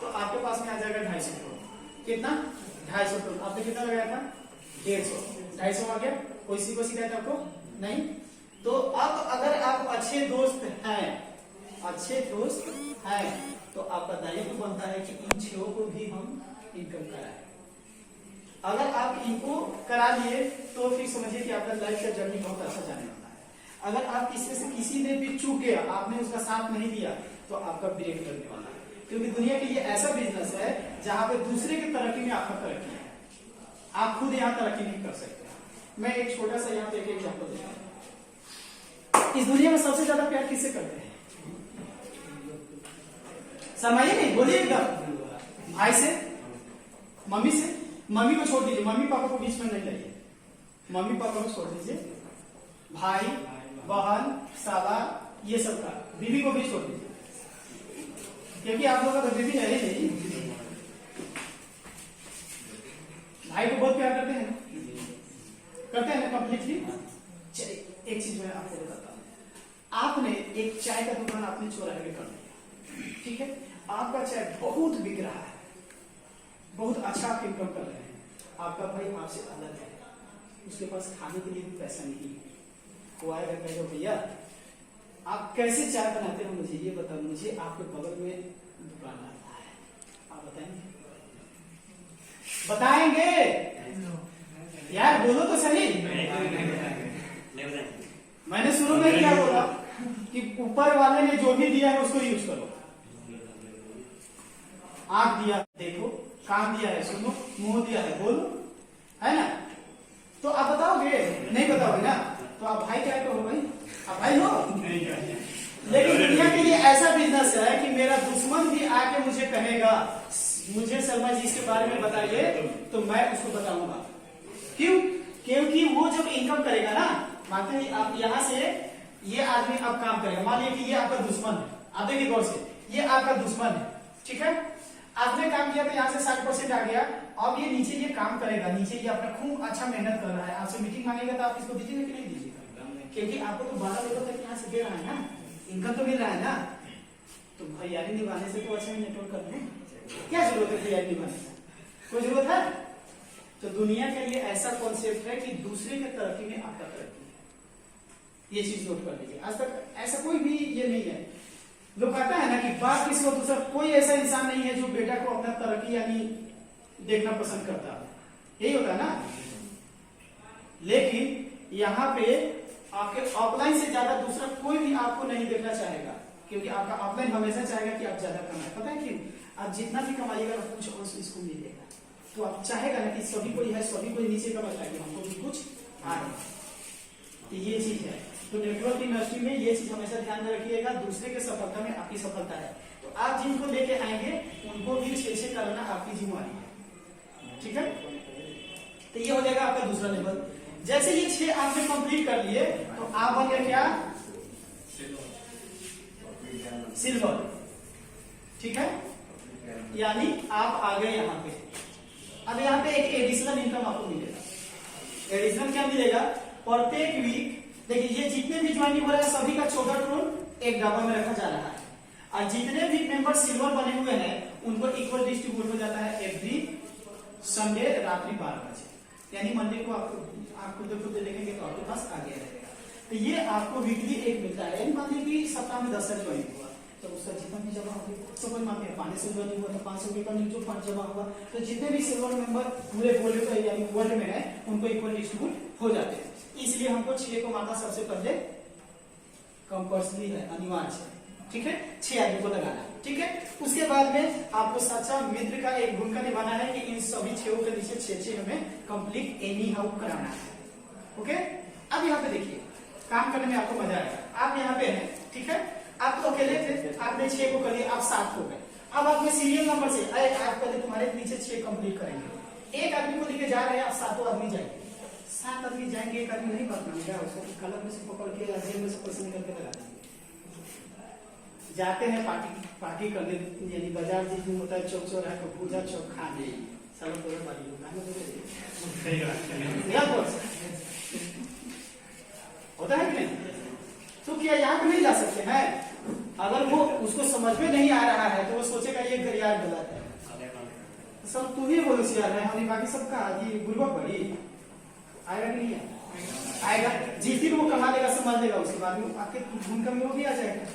तो आपके पास में आ जाएगा 250 करोड़। कितना? 250 करोड़। आपने कितना लगाया था? 150। 250 आ गया। कोई सी को शिकायत आपको नहीं? तो अब अगर आप अच्छे दोस्त हैं, तो आपका दायित्व बनता है कि इन 6 को भी हम इनकम कराएं। अगर आप इनको करा लिए तो फिर समझिए कि आपका लाइफ का जर्नी बहुत अच्छा जाने वाला है। अगर आप इसमें से किसी ने भी चूक गया, आपने उसका साथ नहीं दिया, तो आपका ब्रेक लगने वाला है। क्योंकि दुनिया के लिए ऐसा बिजनेस है जहां पे दूसरे की तरक्की में आपका तरक्की है, आप खुद यहाँ तरक्की नहीं कर सकते। मैं एक छोटा सा यहाँ पे एक एग्जाम्पल देता हूँ। इस दुनिया में सबसे ज्यादा प्यार किससे करते हैं? शर्माइए नहीं, बोलिए एकदम। भाई से, मम्मी से। मम्मी को छोड़ दीजिए, मम्मी पापा को बीच में नहीं लाइए, मम्मी पापा को छोड़ दीजिए, भाई बहन साला ये सब का, बीवी को भी छोड़ दीजिए क्योंकि आप लोगों का तो बीवी है ही नहीं। भाई को बहुत प्यार करते हैं ना, करते हैं ना कंप्लीटली। चलिए एक चीज मैं आपको बताता हूँ। आपने एक चाय का दुकान आपने चौराहे पे कर दिया, ठीक है, आपका चाय बहुत बिक रहा है, बहुत अच्छा आप इनकम कर रहे हैं। आपका भाई आपसे अलग है, उसके पास खाने के लिए भी पैसा नहीं है। वो आएगा कहेगा भैया आप कैसे चाय बनाते हो, मुझे ये बताओ, मुझे आपके बगल में दुकान आता है, आप बताएंगे? बताएंगे यार, बोलो तो सही। मैंने शुरू में क्या बोला कि ऊपर वाले ने जो भी दिया है उसको यूज करो। आंख दिया देखो, कान दिया है सुनो, मुंह दिया है बोलो, है ना? तो आप बताओगे? नहीं बताओगे ना, तो आप भाई क्या कहो भाई? आप भाई हो? लेकिन दुनिया के लिए ऐसा बिजनेस है कि मेरा दुश्मन भी आके मुझे कहेगा मुझे शर्मा जी इसके बारे में बताइए, तो मैं उसको बताऊंगा। क्यों? क्योंकि वो जब इनकम करेगा ना, मानते हैं आप यहाँ से ये आदमी अब काम करेगा, मान लीजिए कि ये आपका दुश्मन है, आप देखिए गौर से, ये आपका दुश्मन है, ठीक है? आपने काम किया तो यहाँ से 60% आ गया। अब ये नीचे ये काम करेगा, नीचे ये अपना खूब अच्छा मेहनत कर रहा है, आपसे मीटिंग मांगेगा तो आप इसको दीजिएगा कि नहीं दीजिएगा? क्योंकि आपको तो 12 लेवल तक यहाँ से दे रहा है ना, इनकम तो मिल रहा है ना। तो भैयारी निभाने से तो अच्छा नेटवर्क कर लें, क्या जरूरत है भैयारी निभाने से? कोई जरूरत है? तो दुनिया के लिए ऐसा कॉन्सेप्ट है कि दूसरे के तरक्की में आपका तरक्की है, ये चीज नोट कर लीजिए। आज तक ऐसा कोई भी ये नहीं है। लोग कहता है ना कि बाप किसी को दूसरा, कोई ऐसा इंसान नहीं है जो बेटा को अपना तरक्की यानी देखना पसंद करता है, यही होता है ना। लेकिन यहाँ पे आपके ऑफलाइन से ज्यादा दूसरा कोई भी आपको नहीं देखना चाहेगा, क्योंकि आपका ऑफलाइन हमेशा चाहेगा कि आप ज्यादा कमाए। पता है क्यों? आप जितना भी कमाइएगा कुछ और इसको मिलेगा, तो आप चाहेगा ना कि सभी कोई है, सभी कोई नीचे कमा चाहिए, हमको भी कुछ आए। तो ये चीज है। तो नेटवर्क इंडस्ट्री में ये चीज हमेशा ध्यान में रखिएगा, दूसरे के सफलता में आपकी सफलता है। तो आप जिनको लेके आएंगे उनको भी छे कराना आपकी जिम्मेवारी है, ठीक है? तो ये हो जाएगा आपका दूसरा लेवल। जैसे ये 6 आपने कंप्लीट कर लिए तो आप बन गए क्या? सिल्वर, ठीक है, यानी आप आ गए यहाँ पे। अब यहाँ पे एक एडिशनल इनकम आपको मिलेगा। एडिशनल क्या मिलेगा? प्रत्येक वीक देखिए, ये जितने भी ज्वाइनिंग हो रहा है सभी का 14 टोन एक डब्बा में रखा जा रहा है, और जितने भी मेंबर सिल्वर बने हुए हैं उनको इक्वल डिस्ट्रीब्यूट हो जाता है एवरी संडे रात्रि 12 बजे। यानी मंडे को आप खुद देखेंगे तो आपके पास आ गया रहेगा। तो ये आपको वीकली एक मिलता है। यानी मान लीजिए कि सप्ताह में 10 सेट ज्वाइनिंग हुआ तो उसका जितना भी जमा हो गया, सपोज मानते हैं 500 ज्वाइनिंग हुआ तो 500 का जो फंड जमा हुआ, तो जितने भी सिल्वर मेंबर पूरे वर्ल्ड में है उनको इक्वल डिस्ट्रीब्यूट हो जाते हैं। इसलिए हमको 6 को मानना सबसे पहले कंपल्सरी है, अनिवार्य है, ठीक है? 6 आदमी को लगाना, ठीक है? उसके बाद में आपको सच्चा मित्र का एक भूमिका निभाना है कि इन सभी 6 के नीचे 6 हमें कंप्लीट एनी हाउ कराना है। ओके, अब यहाँ पे देखिए काम करने में आपको मजा आएगा। आप यहाँ पे हैं, ठीक है? आप तो अकेले थे, आपने 6 को कर लिया, आप 7 हो गए। अब आपने सीरियल नंबर से आप कहते तुम्हारे नीचे 6 कंप्लीट करेंगे, एक आदमी को लेके जा रहे हैं, आप 7 आदमी जाएंगे, 7 आदमी जाएंगे, एक आदमी नहीं पकड़ेगा उसको, कलम में से पकड़ के या जेब में से पैसे निकल के लगा देंगे। जाते हैं पार्टी करने, यानी बाजार जिसमें होता है चौक चौराहे को पूजा चौक खाने, सब तो बारी होता है कि नहीं? तो क्या यहाँ पे नहीं जा सकते हैं? अगर वो उसको समझ में नहीं आ रहा है तो वो सोचेगा ये यार गलत है, सब तू ही होशियार है, हमें बाकी सबका गुरुआ बड़ी आएगा कि नहीं आएगा? जिस दिन वो कमा लेगा समझ लेगा, उसके बाद में आपके भूमिका में वो भी आ जाएगा।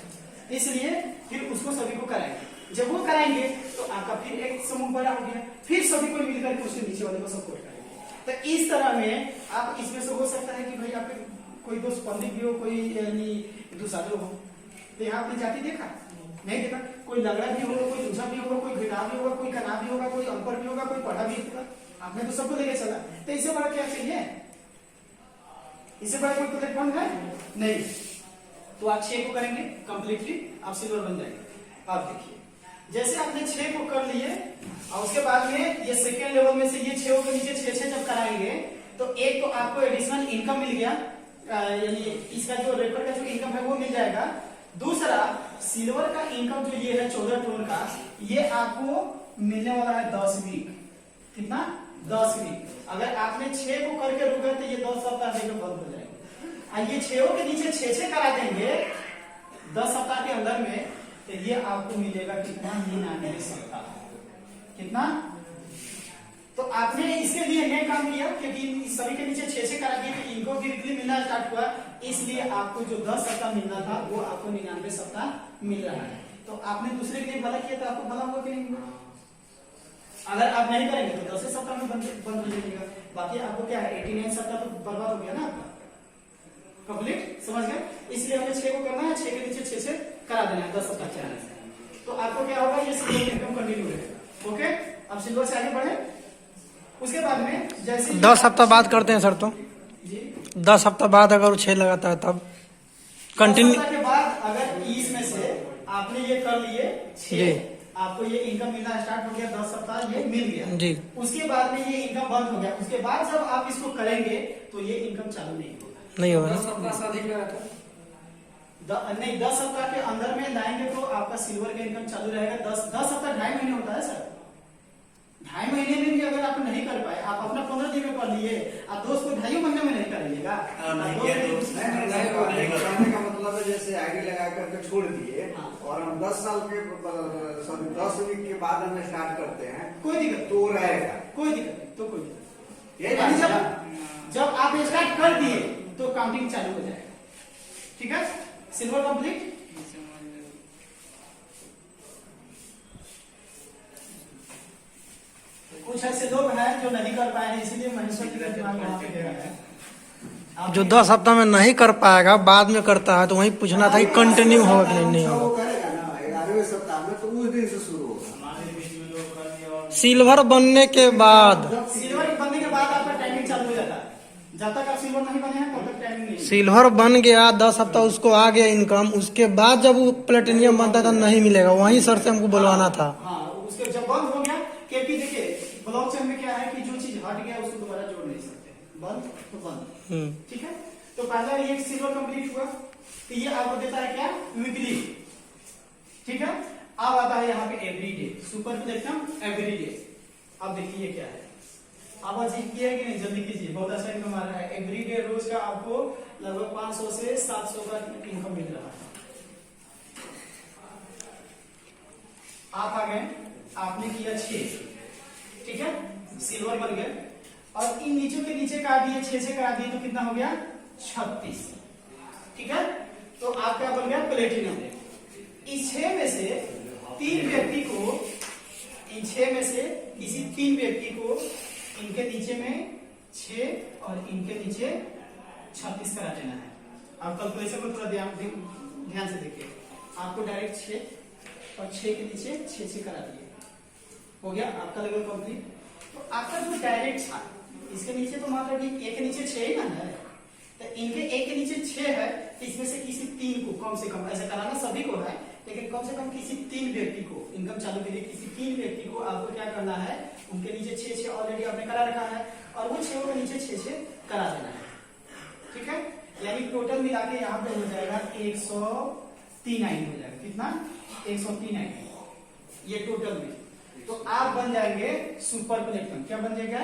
इसलिए फिर उसको सभी को कराएंगे। जब वो कराएंगे तो आपका फिर एक समूह बड़ा हो गया, फिर सभी को मिलकर उसके नीचे वाले को सपोर्ट करेंगे। तो इस तरह में आप इसमें से हो सकता है कि भाई आपके कोई दोस्त पंडित भी हो, कोई यानी दूसरा हो, तो यहाँ आपने जाति देखा नहीं देखा, कोई लगड़ा भी होगा, कोई दूसरा भी होगा, कोई घिटा भी होगा, कोई कना भी होगा, कोई अनपढ़ भी होगा, कोई पढ़ा भी होगा, आपने तो सबको लेके चला। तो इससे बड़ा क्या चाहिए, इससे बड़ा कोई प्लेटफॉर्म है नहीं। तो आप 6 को करेंगे कंप्लीटली, आप सिल्वर बन जाएंगे। अब देखिए जैसे आपने 6 को कर लिए और उसके बाद में ये सेकेंड लेवल में से ये 6 के नीचे 6 जब कराएंगे तो एक तो आपको एडिशनल इनकम मिल गया, यानी इसका जो रेफर का जो इनकम है वो मिल जाएगा। दूसरा सिल्वर का इनकम जो ये है 14 टोन का, ये आपको मिलने वाला है 10 वीक। कितना? 10 वीक। अगर आपने 6 को करके रुके तो ये 10 सप्ताह से बंद हो जाएगा। और ये 6 के नीचे 6 करा देंगे 10 सप्ताह के अंदर में, तो ये आपको मिलेगा कितना? 99 सप्ताह। कितना? तो आपने इसके लिए नया काम किया क्योंकि सभी के नीचे 6 करा दिए तो इनको वीकली मिलना स्टार्ट हुआ, इसलिए आपको जो 10 सप्ताह मिलना था वो आपको 99 सप्ताह मिल रहा है। तो आपने दूसरे के लिए भला किया तो आपको भला होगा कि नहीं? अगर आप नहीं करेंगे तो 10 सप्ताह में बंद हो जाएगा। बाकी आपको क्या है 89 सप्ताह तो बर्बाद हो गया ना आपका, कंप्लीट। समझ गए? इसलिए हमें 6 को करना है, 6 के नीचे 6 करा देना है 10 सप्ताह चलाने से। तो आपको क्या होगा, ये सिल्वर इनकम कंटिन्यू रहेगा। ओके, अब सिल्वर से आगे बढ़े। उसके बाद में जैसे 10 हफ्ता बाद करते हैं सर, तो जी 10 हफ्ता बाद अगर वो 6 लगाता है तब कंटिन्यू के बाद अगर इसमें से आपने ये कर लिए 6, आपको ये इनकम मिलना स्टार्ट हो गया, 10 सप्ताह ये मिल गया जी। उसके बाद में ये इनकम बंद हो गया। उसके बाद जब आप इसको करेंगे तो ये इनकम चालू नहीं होगा, नहीं होगा। 10 सप्ताह से अधिक लगा था नहीं 10 सप्ताह के अंदर में लाएंगे तो आपका सिल्वर का इनकम चालू रहेगा। 10 सप्ताह 2.5 महीने होता है सर। 2.5 महीने में भी अगर आप नहीं कर पाए, आप अपना 15 दिन में कर लिए, आप दोस्त को 2.5 महीने में नहीं करिएगा। कहने का मतलब है जैसे आईडी लगा करके छोड़ दिए और हम 10 साल के 10 वीक के बाद हम स्टार्ट करते हैं, कोई दिक्कत तो रहेगा, कोई दिक्कत नहीं, तो कोई दिक्कत ये नहीं। जब आप स्टार्ट कर दिए तो काउंटिंग चालू हो जाएगा। ठीक है, सिल्वर कंप्लीट। कुछ ऐसे लोग हैं जो नहीं कर पाए हैं, इसीलिए महेश्वर जी का दिमाग वहां पे गया है। जो 10 हफ्ता में नहीं कर पाएगा बाद में करता है, तो वही पूछना था कि कंटिन्यू होगा कि नहीं वो होगा। करेगा ना 11वें सप्ताह में, तो उस दिन से शुरू होगा। सिल्वर बनने के बाद, सिल्वर बनने के बाद आपका टाइमिंग चालू हो जाता है। जब तक आप सिल्वर नहीं बने हैं तब तक टाइमिंग नहीं। सिल्वर बन गया 10 हफ्ता, उसको आ गया इनकम, उसके बाद जब वो प्लेटिनियम बनता था नहीं मिलेगा, वहीं सर से हमको बुलवाना था। हाँ, उसके जब बंद हो गया, क्योंकि देखिए ब्लॉकचेन में क्या है कि जो चीज हट गया उसको दोबारा जोड़ नहीं सकते, बंद तो बंद। ठीक है, तो पहला ये सिल्वर कंप्लीट हुआ, तो ये आपको देता है क्या? वीकली। ठीक है, अब आता है यहाँ पे एवरीडे, सुपर प्लेटिनम एवरीडे। अब देखिए क्या है, अब अजीब किया है कि नहीं, जल्दी कीजिए, बहुत अच्छा इनकम आ रहा है। एवरीडे रोज का आपको लगभग 500 से 700 का इनकम मिल रहा है। आप आ गए, आपने किया 6, ठीक है, सिल्वर बन गया, और इन नीचे के नीचे काट दिए, 6 करा दिए, तो कितना हो गया? 36। ठीक है, तो आपका बन गया प्लेटिनम। इस 6 में से 3 व्यक्ति को, इन 6 में से किसी 3 व्यक्ति को इनके नीचे में 6 और इनके नीचे 36 करा देना है। आप कैलकुलेशन को थोड़ा ध्यान से देखिए। आपको डायरेक्ट 6 और 6 के नीचे 6 करा दिए, हो गया आपका लेवल कंप्लीट। तो आपका जो डायरेक्ट था, इसके नीचे तो मात्र कि 1 के नीचे 6 ही ना है, तो इनके 1 के नीचे 6 है, तो इसमें से किसी 3 को कम से कम, ऐसे कराना सभी को है, लेकिन कम से कम किसी 3 व्यक्ति को इनकम चालू के लिए, किसी 3 व्यक्ति को आपको क्या करना है, उनके नीचे 6 ऑलरेडी आपने करा रखा है, और वो 6 के नीचे 6 करा देना है। ठीक है, यानी टोटल मिला के यहाँ पे हो जाएगा 103 हो जाएगा। कितना? 103, ये टोटल में। तो आप बन जाएंगे सुपर प्लेटिनम। क्या बन जाएगा?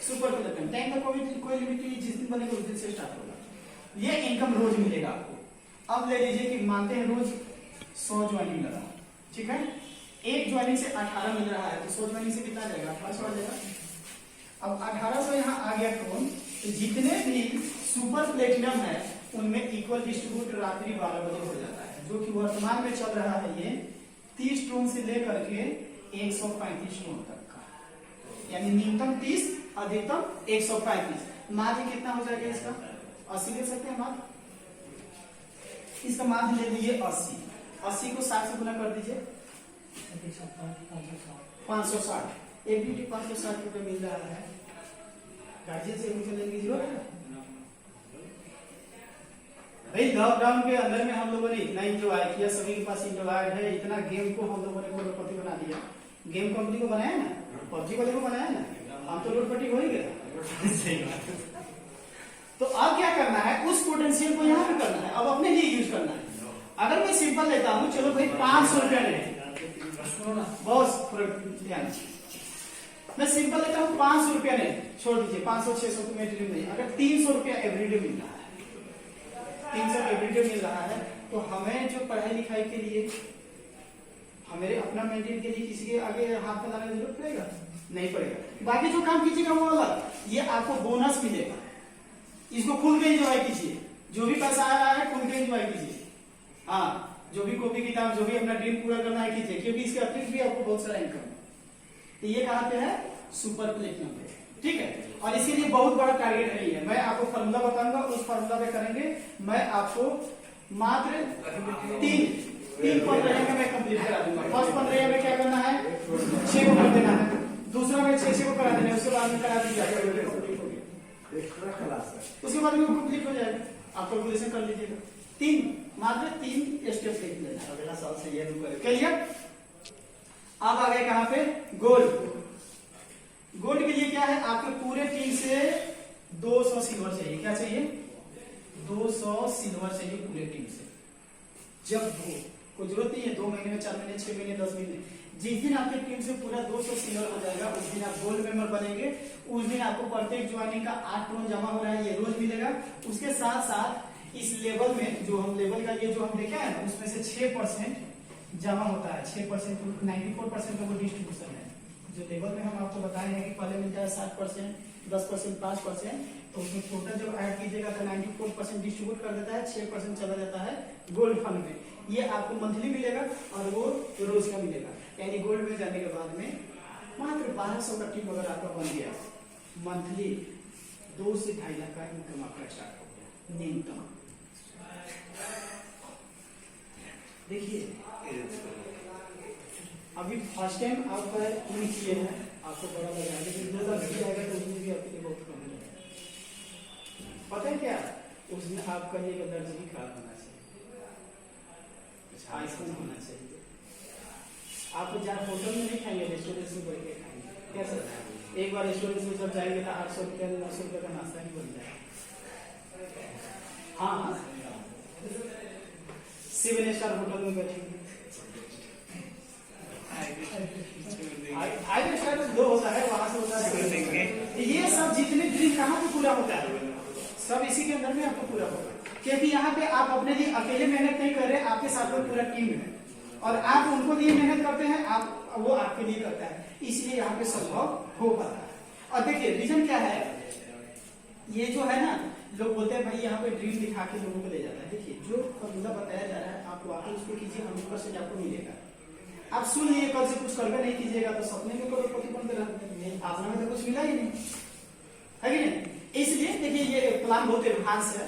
Super platinum. टाइम का कोई लिमिट नहीं, जिस दिन बनेगा उस दिन से स्टार्ट होगा। ये इनकम रोज मिलेगा आपको। अब ले लीजिए कि मानते हैं रोज 100 ज्वाइनिंग लगा, ठीक है, एक ज्वाइनिंग से 18 मिल रहा है, तो 100 ज्वाइनिंग से कितना जाएगा? 1800 आ जाएगा। अब 1800 यहाँ आ गया कौन? तो जितने भी सुपर प्लेटिनम है उनमें इक्वल डिस्ट्रीब्यूट रात्रि 12 बजे हो जाता है, जो कि वर्तमान में चल रहा है ये 30 टोन से लेकर के 135 टोन तक का। यानी न्यूनतम 30, अधिकतम 135। माध्य कितना हो जाएगा इसका? 80 ले सकते हैं माध्य। इसका माध्य ले लीजिए 80। 80 को 60 से गुना कर दीजिए, 560। एक ड्यूटी 560 रुपये मिल रहा है। गार्जियन से एडमिशन लेने की जरूरत है भाई? लॉकडाउन के अंदर में हम लोगों ने इतना इंजॉय किया, सभी के पास इंटरवाइड है, इतना गेम को हम लोगों ने करोड़पति बना दिया। गेम कंपनी को बनाया ना, पबजी वाले को बनाया ना, हम तो रोडपति हो ही गए। तो अब क्या करना है, उस पोटेंशियल को यहाँ पे करना है, अब अपने लिए यूज करना है। अगर मैं सिंपल लेता हूँ, चलो भाई 500 रुपया ले, बॉस ध्यान, मैं सिंपल लेता हूँ 500 रुपया ले, छोड़ दीजिए 500-600 तो मेटेरियल नहीं। अगर 300 रुपया एवरीडे मिल रहा है, 300 एवरीडे मिल रहा है, तो हमें जो पढ़ाई लिखाई के लिए, हमें अपना मेंटेन के लिए किसी के आगे हाथ फैलाने की जरूरत पड़ेगा? नहीं पड़ेगा। बाकी जो काम कीजिएगा वो अलग, ये आपको बोनस मिलेगा। इसको खुल के एंजॉय कीजिए, जो भी पैसा आ रहा है खुल के एंजॉय कीजिए। हाँ, जो भी कॉपी किताब, जो भी अपना ड्रीम पूरा करना है कीजिए, क्योंकि इसके अतिरिक्त भी आपको बहुत सारा इनकम है। तो ये कहाँ पे है? सुपर प्लेटिनम पे, ठीक है। और इसके लिए बहुत बड़ा टारगेट नहीं है, मैं आपको फॉर्मूला बताऊंगा, उस फॉर्मूला पे करेंगे। मैं आपको मात्र तीन पद रहेंगे, मैं कंप्लीट करा दूंगा। फर्स्ट पद रहेगा में क्या करना है? 6 को कर देना है। दूसरा में 6 को करा देना है, उसके बाद में करा दीजिए, उसके बाद में वो कंप्लीट हो जाएगा। आप कैलकुलेशन कर लीजिएगा। मात्र 3 स्टेप लिख लेना, अगला साल से ये क्लियर। अब आ गए कहां पे? गोल्ड। गोल्ड के लिए क्या है? आपके पूरे टीम से 200 सिल्वर चाहिए। क्या चाहिए? 200 सिल्वर चाहिए पूरे टीम से। जब कोई जरूरत नहीं है 2 महीने में, 4 महीने, 6 महीने, 10 महीने, जिस दिन आपकी टीम से पूरा 200 सिल्वर हो जाएगा, उस दिन आप गोल्ड मेंबर बनेंगे। उस दिन आपको प्रत्येक ज्वाइनिंग का 8 करोड़ जमा हो रहा है, ये रोज मिलेगा। उसके साथ साथ इस लेवल में जो हम लेवल का ये जो हम देखा है ना, उसमें से 6% जमा होता है। 6% 94% का वो डिस्ट्रीब्यूशन है। जो लेवल में हम आपको बताए हैं कि पहले मिलता है 7%, 10%, 5%, तो उसमें टोटल जब ऐड कीजिएगा तो 94% डिस्ट्रीब्यूट कर देता है, 6% चला जाता है गोल्ड फंड में। ये आपको मंथली मिलेगा और वो रोज का मिलेगा। यानी गोल्ड में जाने के बाद में मात्र 1200 का टिप अगर आपका बन गया, मंथली 2 से 2.5 लाख का इनकम आपका स्टार्ट हो गया न्यूनतम। देखिए अभी फर्स्ट टाइम आप इन किए हैं, आपको बड़ा लगा, लेकिन 2 साल भी आएगा तो उसमें भी आपके लिए बहुत कम लगेगा। पता है क्या? उस दिन आपका ये दर्द भी खराब होना चाहिए, आइसक्रीम होना चाहिए। आप जहाँ होटल में नहीं खाएंगे, रेस्टोरेंट में बैठ के खाएंगे। कैसा? एक बार रेस्टोरेंट में जब जाएंगे तो 800 रुपया 900 रुपया का नाश्ता ही बन जाएगा। हाँ, 7 स्टार होटल में बैठेंगे, 5 स्टार में 2 होता है, वहां से होता है। ये सब जितने ड्रीम कहाँ पे पूरा होता है, सब इसी के अंदर में आपको पूरा होगा। क्योंकि यहाँ पे आप अपने लिए अकेले मेहनत नहीं कर रहे, आपके साथ में पूरा टीम है और आप उनको लिए मेहनत करते हैं, आप वो आपके लिए करता है, इसलिए यहाँ पे संभव हो पाता है। और देखिए रीजन क्या है, ये जो है ना, लोग बोलते हैं भाई यहाँ पे ड्रीम दिखा के लोगों को ले जाता है। देखिए जो फॉर्मूला बताया जा रहा है, आप वाकई उसको कीजिए, 100% आपको मिलेगा। आप सुन लिए, कल से कुछ करके नहीं कीजिएगा तो सपने में करोड़पति बनते रहते, आपने में तो कुछ मिला ही नहीं है कि नहीं। इसलिए देखिए ये प्लान बहुत एडवांस है।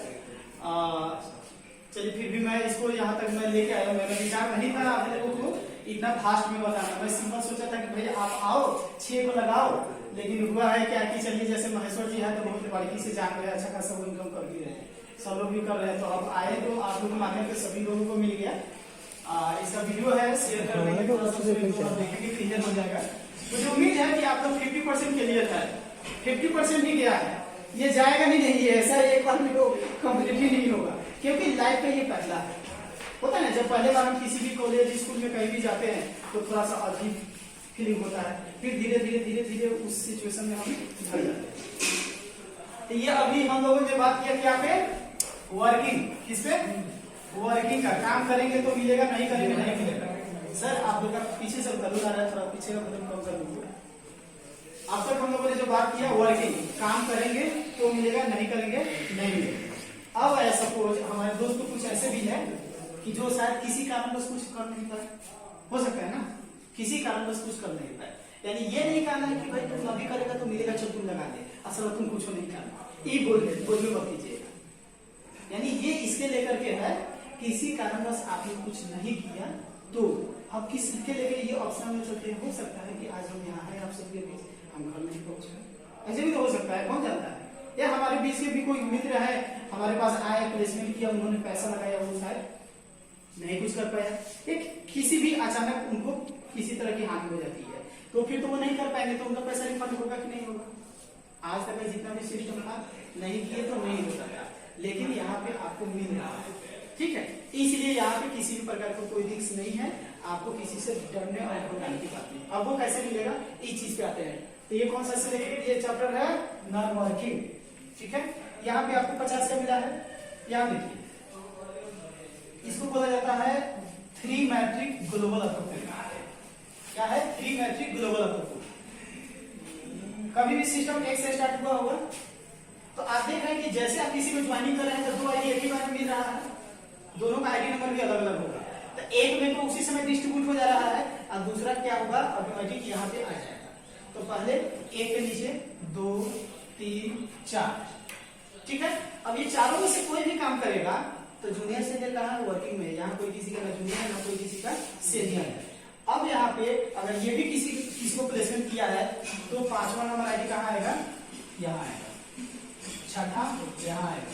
चलिए फिर भी मैं इसको यहाँ तक मैं लेके आया। मेरा विचार नहीं था आप लोगों को इतना फास्ट में बताना, मैं सिंपल सोचा था कि भाई आप आओ 6 को लगाओ, लेकिन हुआ है क्या कि चलिए जैसे महेश्वर जी है तो बहुत बारीकी से जान रहे, अच्छा खासा वो इनकम कर भी रहे हैं, सब लोग भी कर रहे हैं। तो अब आए तो आप लोग के माध्यम से सभी लोगों को मिल गया। इसका वीडियो है, शेयर करने के बाद देखेंगे क्लियर हो जाएगा। मुझे उम्मीद है कि आप लोग 50% क्लियर है, 50% ही गया है, ये जाएगा नहीं, नहीं ऐसा एक बार में कंप्लीट ही नहीं होगा, क्योंकि लाइफ का ये पहला है। होता है ना, जब पहले बार हम किसी भी कॉलेज स्कूल में कहीं भी जाते हैं तो थोड़ा सा अजीब फीलिंग होता है, फिर धीरे धीरे उस सिचुएशन में हम ढल जाते हैं। तो ये अभी हम लोगों ने बात किया क्या पे, वर्किंग, किस पे? वर्किंग का। काम करेंगे तो मिलेगा, नहीं करेंगे नहीं मिलेगा। सर आप लोग का पीछे से बलून आ रहा है, थोड़ा पीछे का बलून कम कर दीजिए। अब तक हम लोगों ने जो बात किया वर्किंग, काम करेंगे तो मिलेगा, नहीं करेंगे नहीं मिलेगा। अब ऐसा सपोज हमारे दोस्त को कुछ ऐसे भी है कि जो शायद किसी कारणवश कुछ कर नहीं पाए, हो सकता है ना, किसी कारणवश कुछ कर नहीं पाए, यानी ये नहीं कहना है कि भाई तुम अभी करेगा तो मिलेगा, चल तुम लगा दे, असल में तुम कुछ नहीं करना, ये बोल मत कीजिएगा। यानी ये इसके लेकर के है, किसी कारणवश आपने कुछ नहीं किया तो हम किसके लेकर ये ऑप्शन में चलते हैं। हो सकता है कि आज हम यहाँ है आप सबके बीच, हम घर नहीं पहुंचे, ऐसे भी तो हो सकता है, कौन जानता है। या हमारे बीच के भी कोई मित्र है, हमारे पास आए, प्लेसमेंट किया, उन्होंने पैसा लगाया, वो शायद नहीं कुछ कर पाया, एक किसी भी अचानक उनको किसी तरह की हानि हो जाती है, तो फिर तो वो नहीं कर पाएंगे, तो उनका पैसा रिफंड होगा कि नहीं होगा। आज तक जितना भी सिस्टम था नहीं किए तो नहीं हो सकता, लेकिन यहाँ पे आपको मिल रहा है, ठीक है। इसलिए यहाँ पे किसी भी प्रकार का कोई रिस्क नहीं है, आपको किसी से डरने और घबराने की बात नहीं। अब वो कैसे मिलेगा, इस चीज पे आते हैं। तो ये कौन सा से रिलेटेड ये चैप्टर है, नॉन वर्किंग, ठीक है। यहाँ पे आपको 50 का मिला है, यहाँ देखिए इसको बोला जाता है 3 मैट्रिक ग्लोबल अप्रोप्रिएट। क्या है 3 मैट्रिक ग्लोबल अप्रोप्रिएट। कभी भी सिस्टम एक से स्टार्ट हुआ होगा, तो आप देख रहे हैं कि जैसे आप किसी को ज्वाइनिंग कर रहे हैं तो 2 आईडी एक ही बार में मिल रहा है, दोनों का आईडी नंबर भी अलग अलग होगा, तो एक में तो उसी समय डिस्ट्रीब्यूट हो जा रहा है, और दूसरा क्या होगा ऑटोमेटिक यहाँ पे आ जाएगा। तो पहले एक के नीचे 2 3 4, ठीक है। अब ये चारों में से कोई भी काम करेगा तो जूनियर सीनियर कहा वर्किंग में, यहाँ कोई किसी का ना जूनियर है ना कोई किसी का सीनियर है। अब यहाँ पे अगर ये भी किसी को प्लेसमेंट किया है तो 5वां नंबर आईडी कहाँ आएगा, यहाँ आएगा, 6ठा यहाँ आएगा,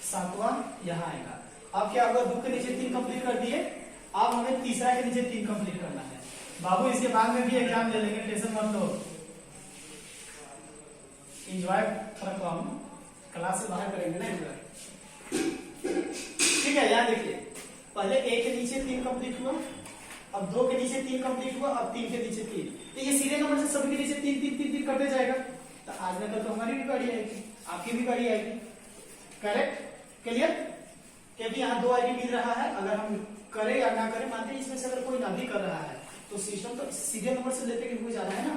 7वां यहाँ आएगा। अब क्या होगा, 2 के नीचे 3 कंप्लीट कर दिए, अब हमें तीसरा के नीचे 3 कंप्लीट करना है। बाबू इसके बाद में भी एग्जाम ले लेंगे, टेंशन मत लो, एंजॉय थोड़ा कम, क्लास से बाहर करेंगे ना एंजॉय, ठीक है। यहाँ देखिए पहले 1 के नीचे 3 कंप्लीट हुआ, अब 2 के नीचे 3 कंप्लीट हुआ, अब 3 के नीचे 3, तो ये सीरियल नंबर से सभी के नीचे 3 3 3 3 करते जाएगा। तो आज ना कल तो हमारी भी गाड़ी आएगी, आपकी भी गाड़ी आएगी, करेक्ट, क्लियर। क्योंकि यहाँ 2 आईडी मिल रहा है, अगर हम करें या ना करें, मानते हैं इसमें से अगर कोई ना भी कर रहा है तो सिस्टम तो सीरियल नंबर से लेते हुए जा रहा है ना,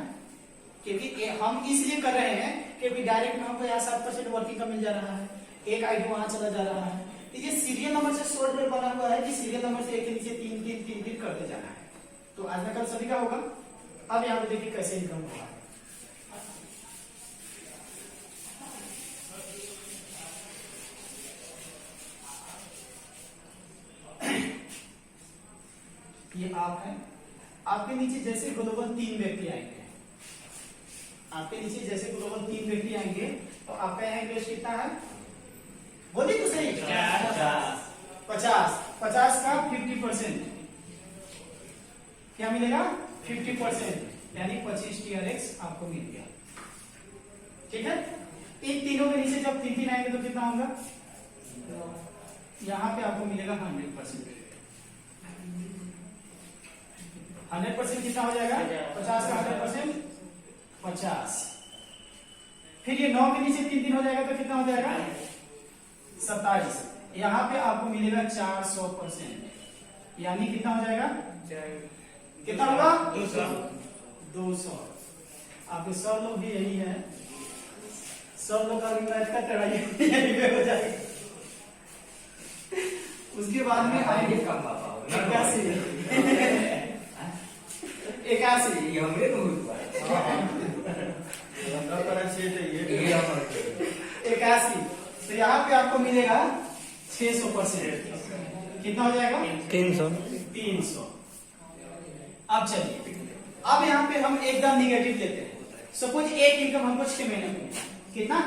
क्योंकि हम इसलिए कर रहे हैं क्योंकि डायरेक्ट में हमको यहाँ 7% वर्किंग का मिल जा रहा है, एक आईडी वहां चला जा रहा है। तो ये सीरियल नंबर से सॉफ्टवेयर बना हुआ है कि सीरियल नंबर से एक के नीचे 3 3 3 3 करते जाना है। तो आज ना कल सभी का होगा। अब यहाँ पे देखिए कैसे इनकम होगा, ये आप है, आपके नीचे जैसे ग्लोबल 3 व्यक्ति आएंगे, आपके नीचे जैसे ग्लोबल 3 व्यक्ति आएंगे तो आपका यहाँ इन्वेस्ट कितना है, बोलिए तो सही, 50 का 50% क्या मिलेगा, 50%, यानी 25 TRX आपको मिल गया, ठीक है। इन तीनों के नीचे जब 3 आएंगे तो कितना होगा, यहाँ पे आपको मिलेगा 100%। 100% कितना हो जाएगा, 50 का 100% 50। फिर ये 9 के नीचे 3 3 हो जाएगा तो कितना हो जाएगा, 27। यहाँ पे आपको मिलेगा 400%, यानी कितना हो जाएगा, कितना होगा, 200। आपके सब लोग भी यही है, सब लोग का मैथ का चढ़ाई हो जाएगा। उसके बाद में आएंगे 81, तो यहाँ पे आपको मिलेगा 600%, कितना हो जाएगा, 300। अब चलिए, अब यहाँ पे हम एकदम निगेटिव लेते हैं। सपोज एक इनकम हमको 6 महीने में, कितना,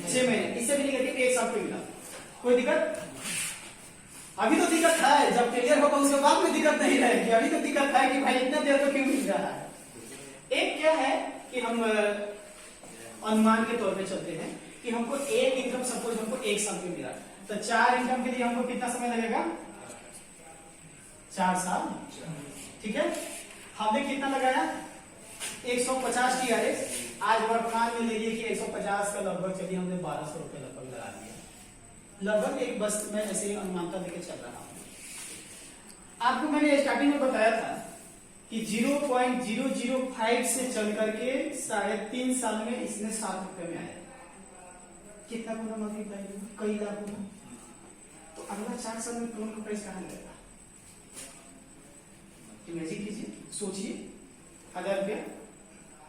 6 महीने, इससे भी निगेटिव 1 साल पे मिला, कोई दिक्कत, अभी तो दिक्कत है, जब क्लियर होगा उसके बाद में दिक्कत नहीं रहेगी, अभी तो दिक्कत है कि भाई इतना देर तो क्यों मिल रहा है। एक क्या है कि हम अनुमान के तौर पे चलते हैं कि हमको एक इनकम सपोज हमको 1 साल में मिला, तो 4 इनकम के लिए हमको कितना समय लगेगा, 4 साल, ठीक है। हमने कितना लगाया, 150 TRX, आज वर्तमान में ले लिए कि 150 का लगभग, चलिए हमने 1200 रुपए लगभग लगा दिया, लगभग एक बस मैं ऐसे अनुमानता लेके चल रहा हूं। आपको मैंने स्टार्टिंग में बताया था कि 0.005 से चल करके 3.5 साल में इसने 7 रुपए में आया, कितना गुना मल्टीप्लाई, कई लाख गुना। तो अगला 4 साल में लोन का प्राइस कहां मिलेगा, इमेजिन कीजिए, सोचिए, 1000 रुपया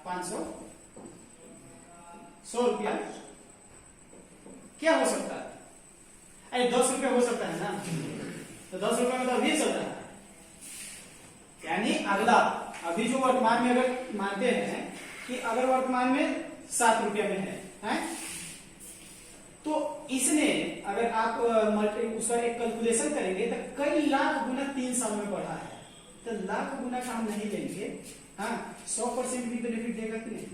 500 100 रुपया क्या हो सकता है? अरे 10 रुपया हो सकता है ना, तो 10 रुपया में तो अभी चल रहा है, यानी अगला अभी जो वर्तमान में अगर मानते हैं कि अगर वर्तमान में 7 रुपया में है तो इसने अगर आप उसका एक कैलकुलेशन करेंगे तो कई लाख गुना 3 साल में बढ़ा है, तो लाख गुना का हम नहीं लेंगे। हाँ, 100% भी बेनिफिट देगा कि नहीं?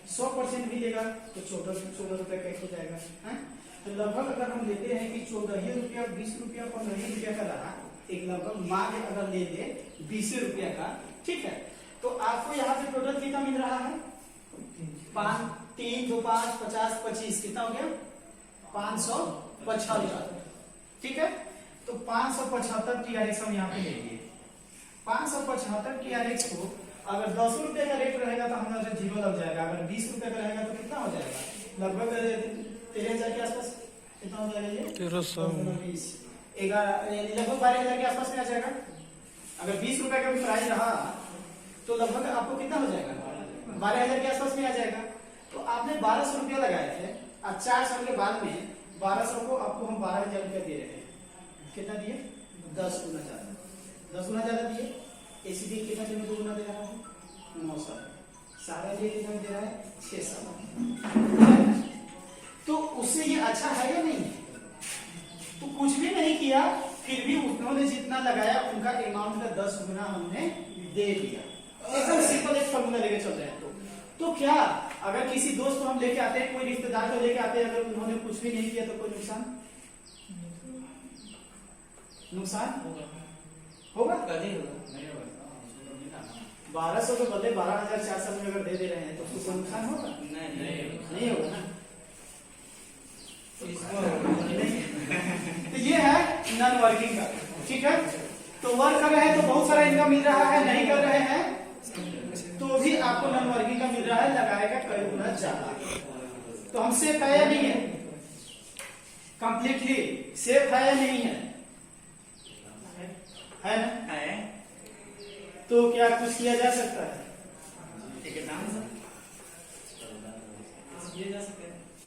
100% भी देगा तो 14 रुपया कैसे हो जाएगा? हाँ? तो लगभग अगर हम लेते हैं कि 14 रुपया 20 रुपया 15 रुपया का रहा, एक लगभग मार्ग अगर ले ले 20 रुपया का, ठीक है, तो आपको यहाँ पे टोटल कितना मिल रहा है? 5 3 2 5 50 25 कितना हो गया? 575, ठीक है। तो 575 TRX हम यहाँ पे लेंगे। 575 TRX को अगर 10 रुपए का रेट रहेगा तो हमारा 0 लग जाएगा, अगर 20 रुपए का रहेगा तो कितना हो जाएगा? लगभग 13,000 के आसपास कितना हो जाएगा ये? 1300 लगभग 12,000 के आसपास में आ जाएगा। अगर 20 रुपए का भी प्राइस रहा तो लगभग आपको कितना हो जाएगा? 12,000 के आसपास में आ जाएगा। तो आपने 1200 रुपया लगाए थे, अब 4 साल के बाद में 1200 को आपको हम 12,000 रुपया दे रहे हैं। कितना दिए? 10 गुना ज्यादा, 10 गुना ज्यादा दिए। एसीबी कितना दिन में 2 गुना दे रहा है? 9 साल। सारा ये कितना दे रहा है? 6 साल। तो उससे ये अच्छा है या नहीं? तो कुछ भी नहीं किया, फिर भी उन्होंने जितना लगाया उनका अमाउंट का 10 गुना हमने दे दिया। एकदम सिंपल एक फॉर्मूला लेके चल रहे हैं। तो क्या अगर किसी दोस्त को हम लेके आते हैं, कोई रिश्तेदार को लेके आते हैं, अगर उन्होंने कुछ भी नहीं किया तो कोई नुकसान होगा? कभी होगा 1200 के बदले 12,000 4 साल में अगर दे रहे हैं तो उसको कोई नुकसान होगा? नहीं होगा ना। तो ये है नॉन वर्किंग का, ठीक है। तो वर्क कर रहे हैं तो बहुत सारा इनकम मिल रहा है, नहीं कर रहे हैं तो भी आपको नॉन वर्किंग का मिल रहा है, लगाएगा कई गुना ज्यादा। तो हम सेफ है या नहीं है? कंप्लीटली सेफ है या नहीं है? है ना? है तो क्या कुछ किया जा सकता है? ठीक है, नाम ये जा सकते हैं।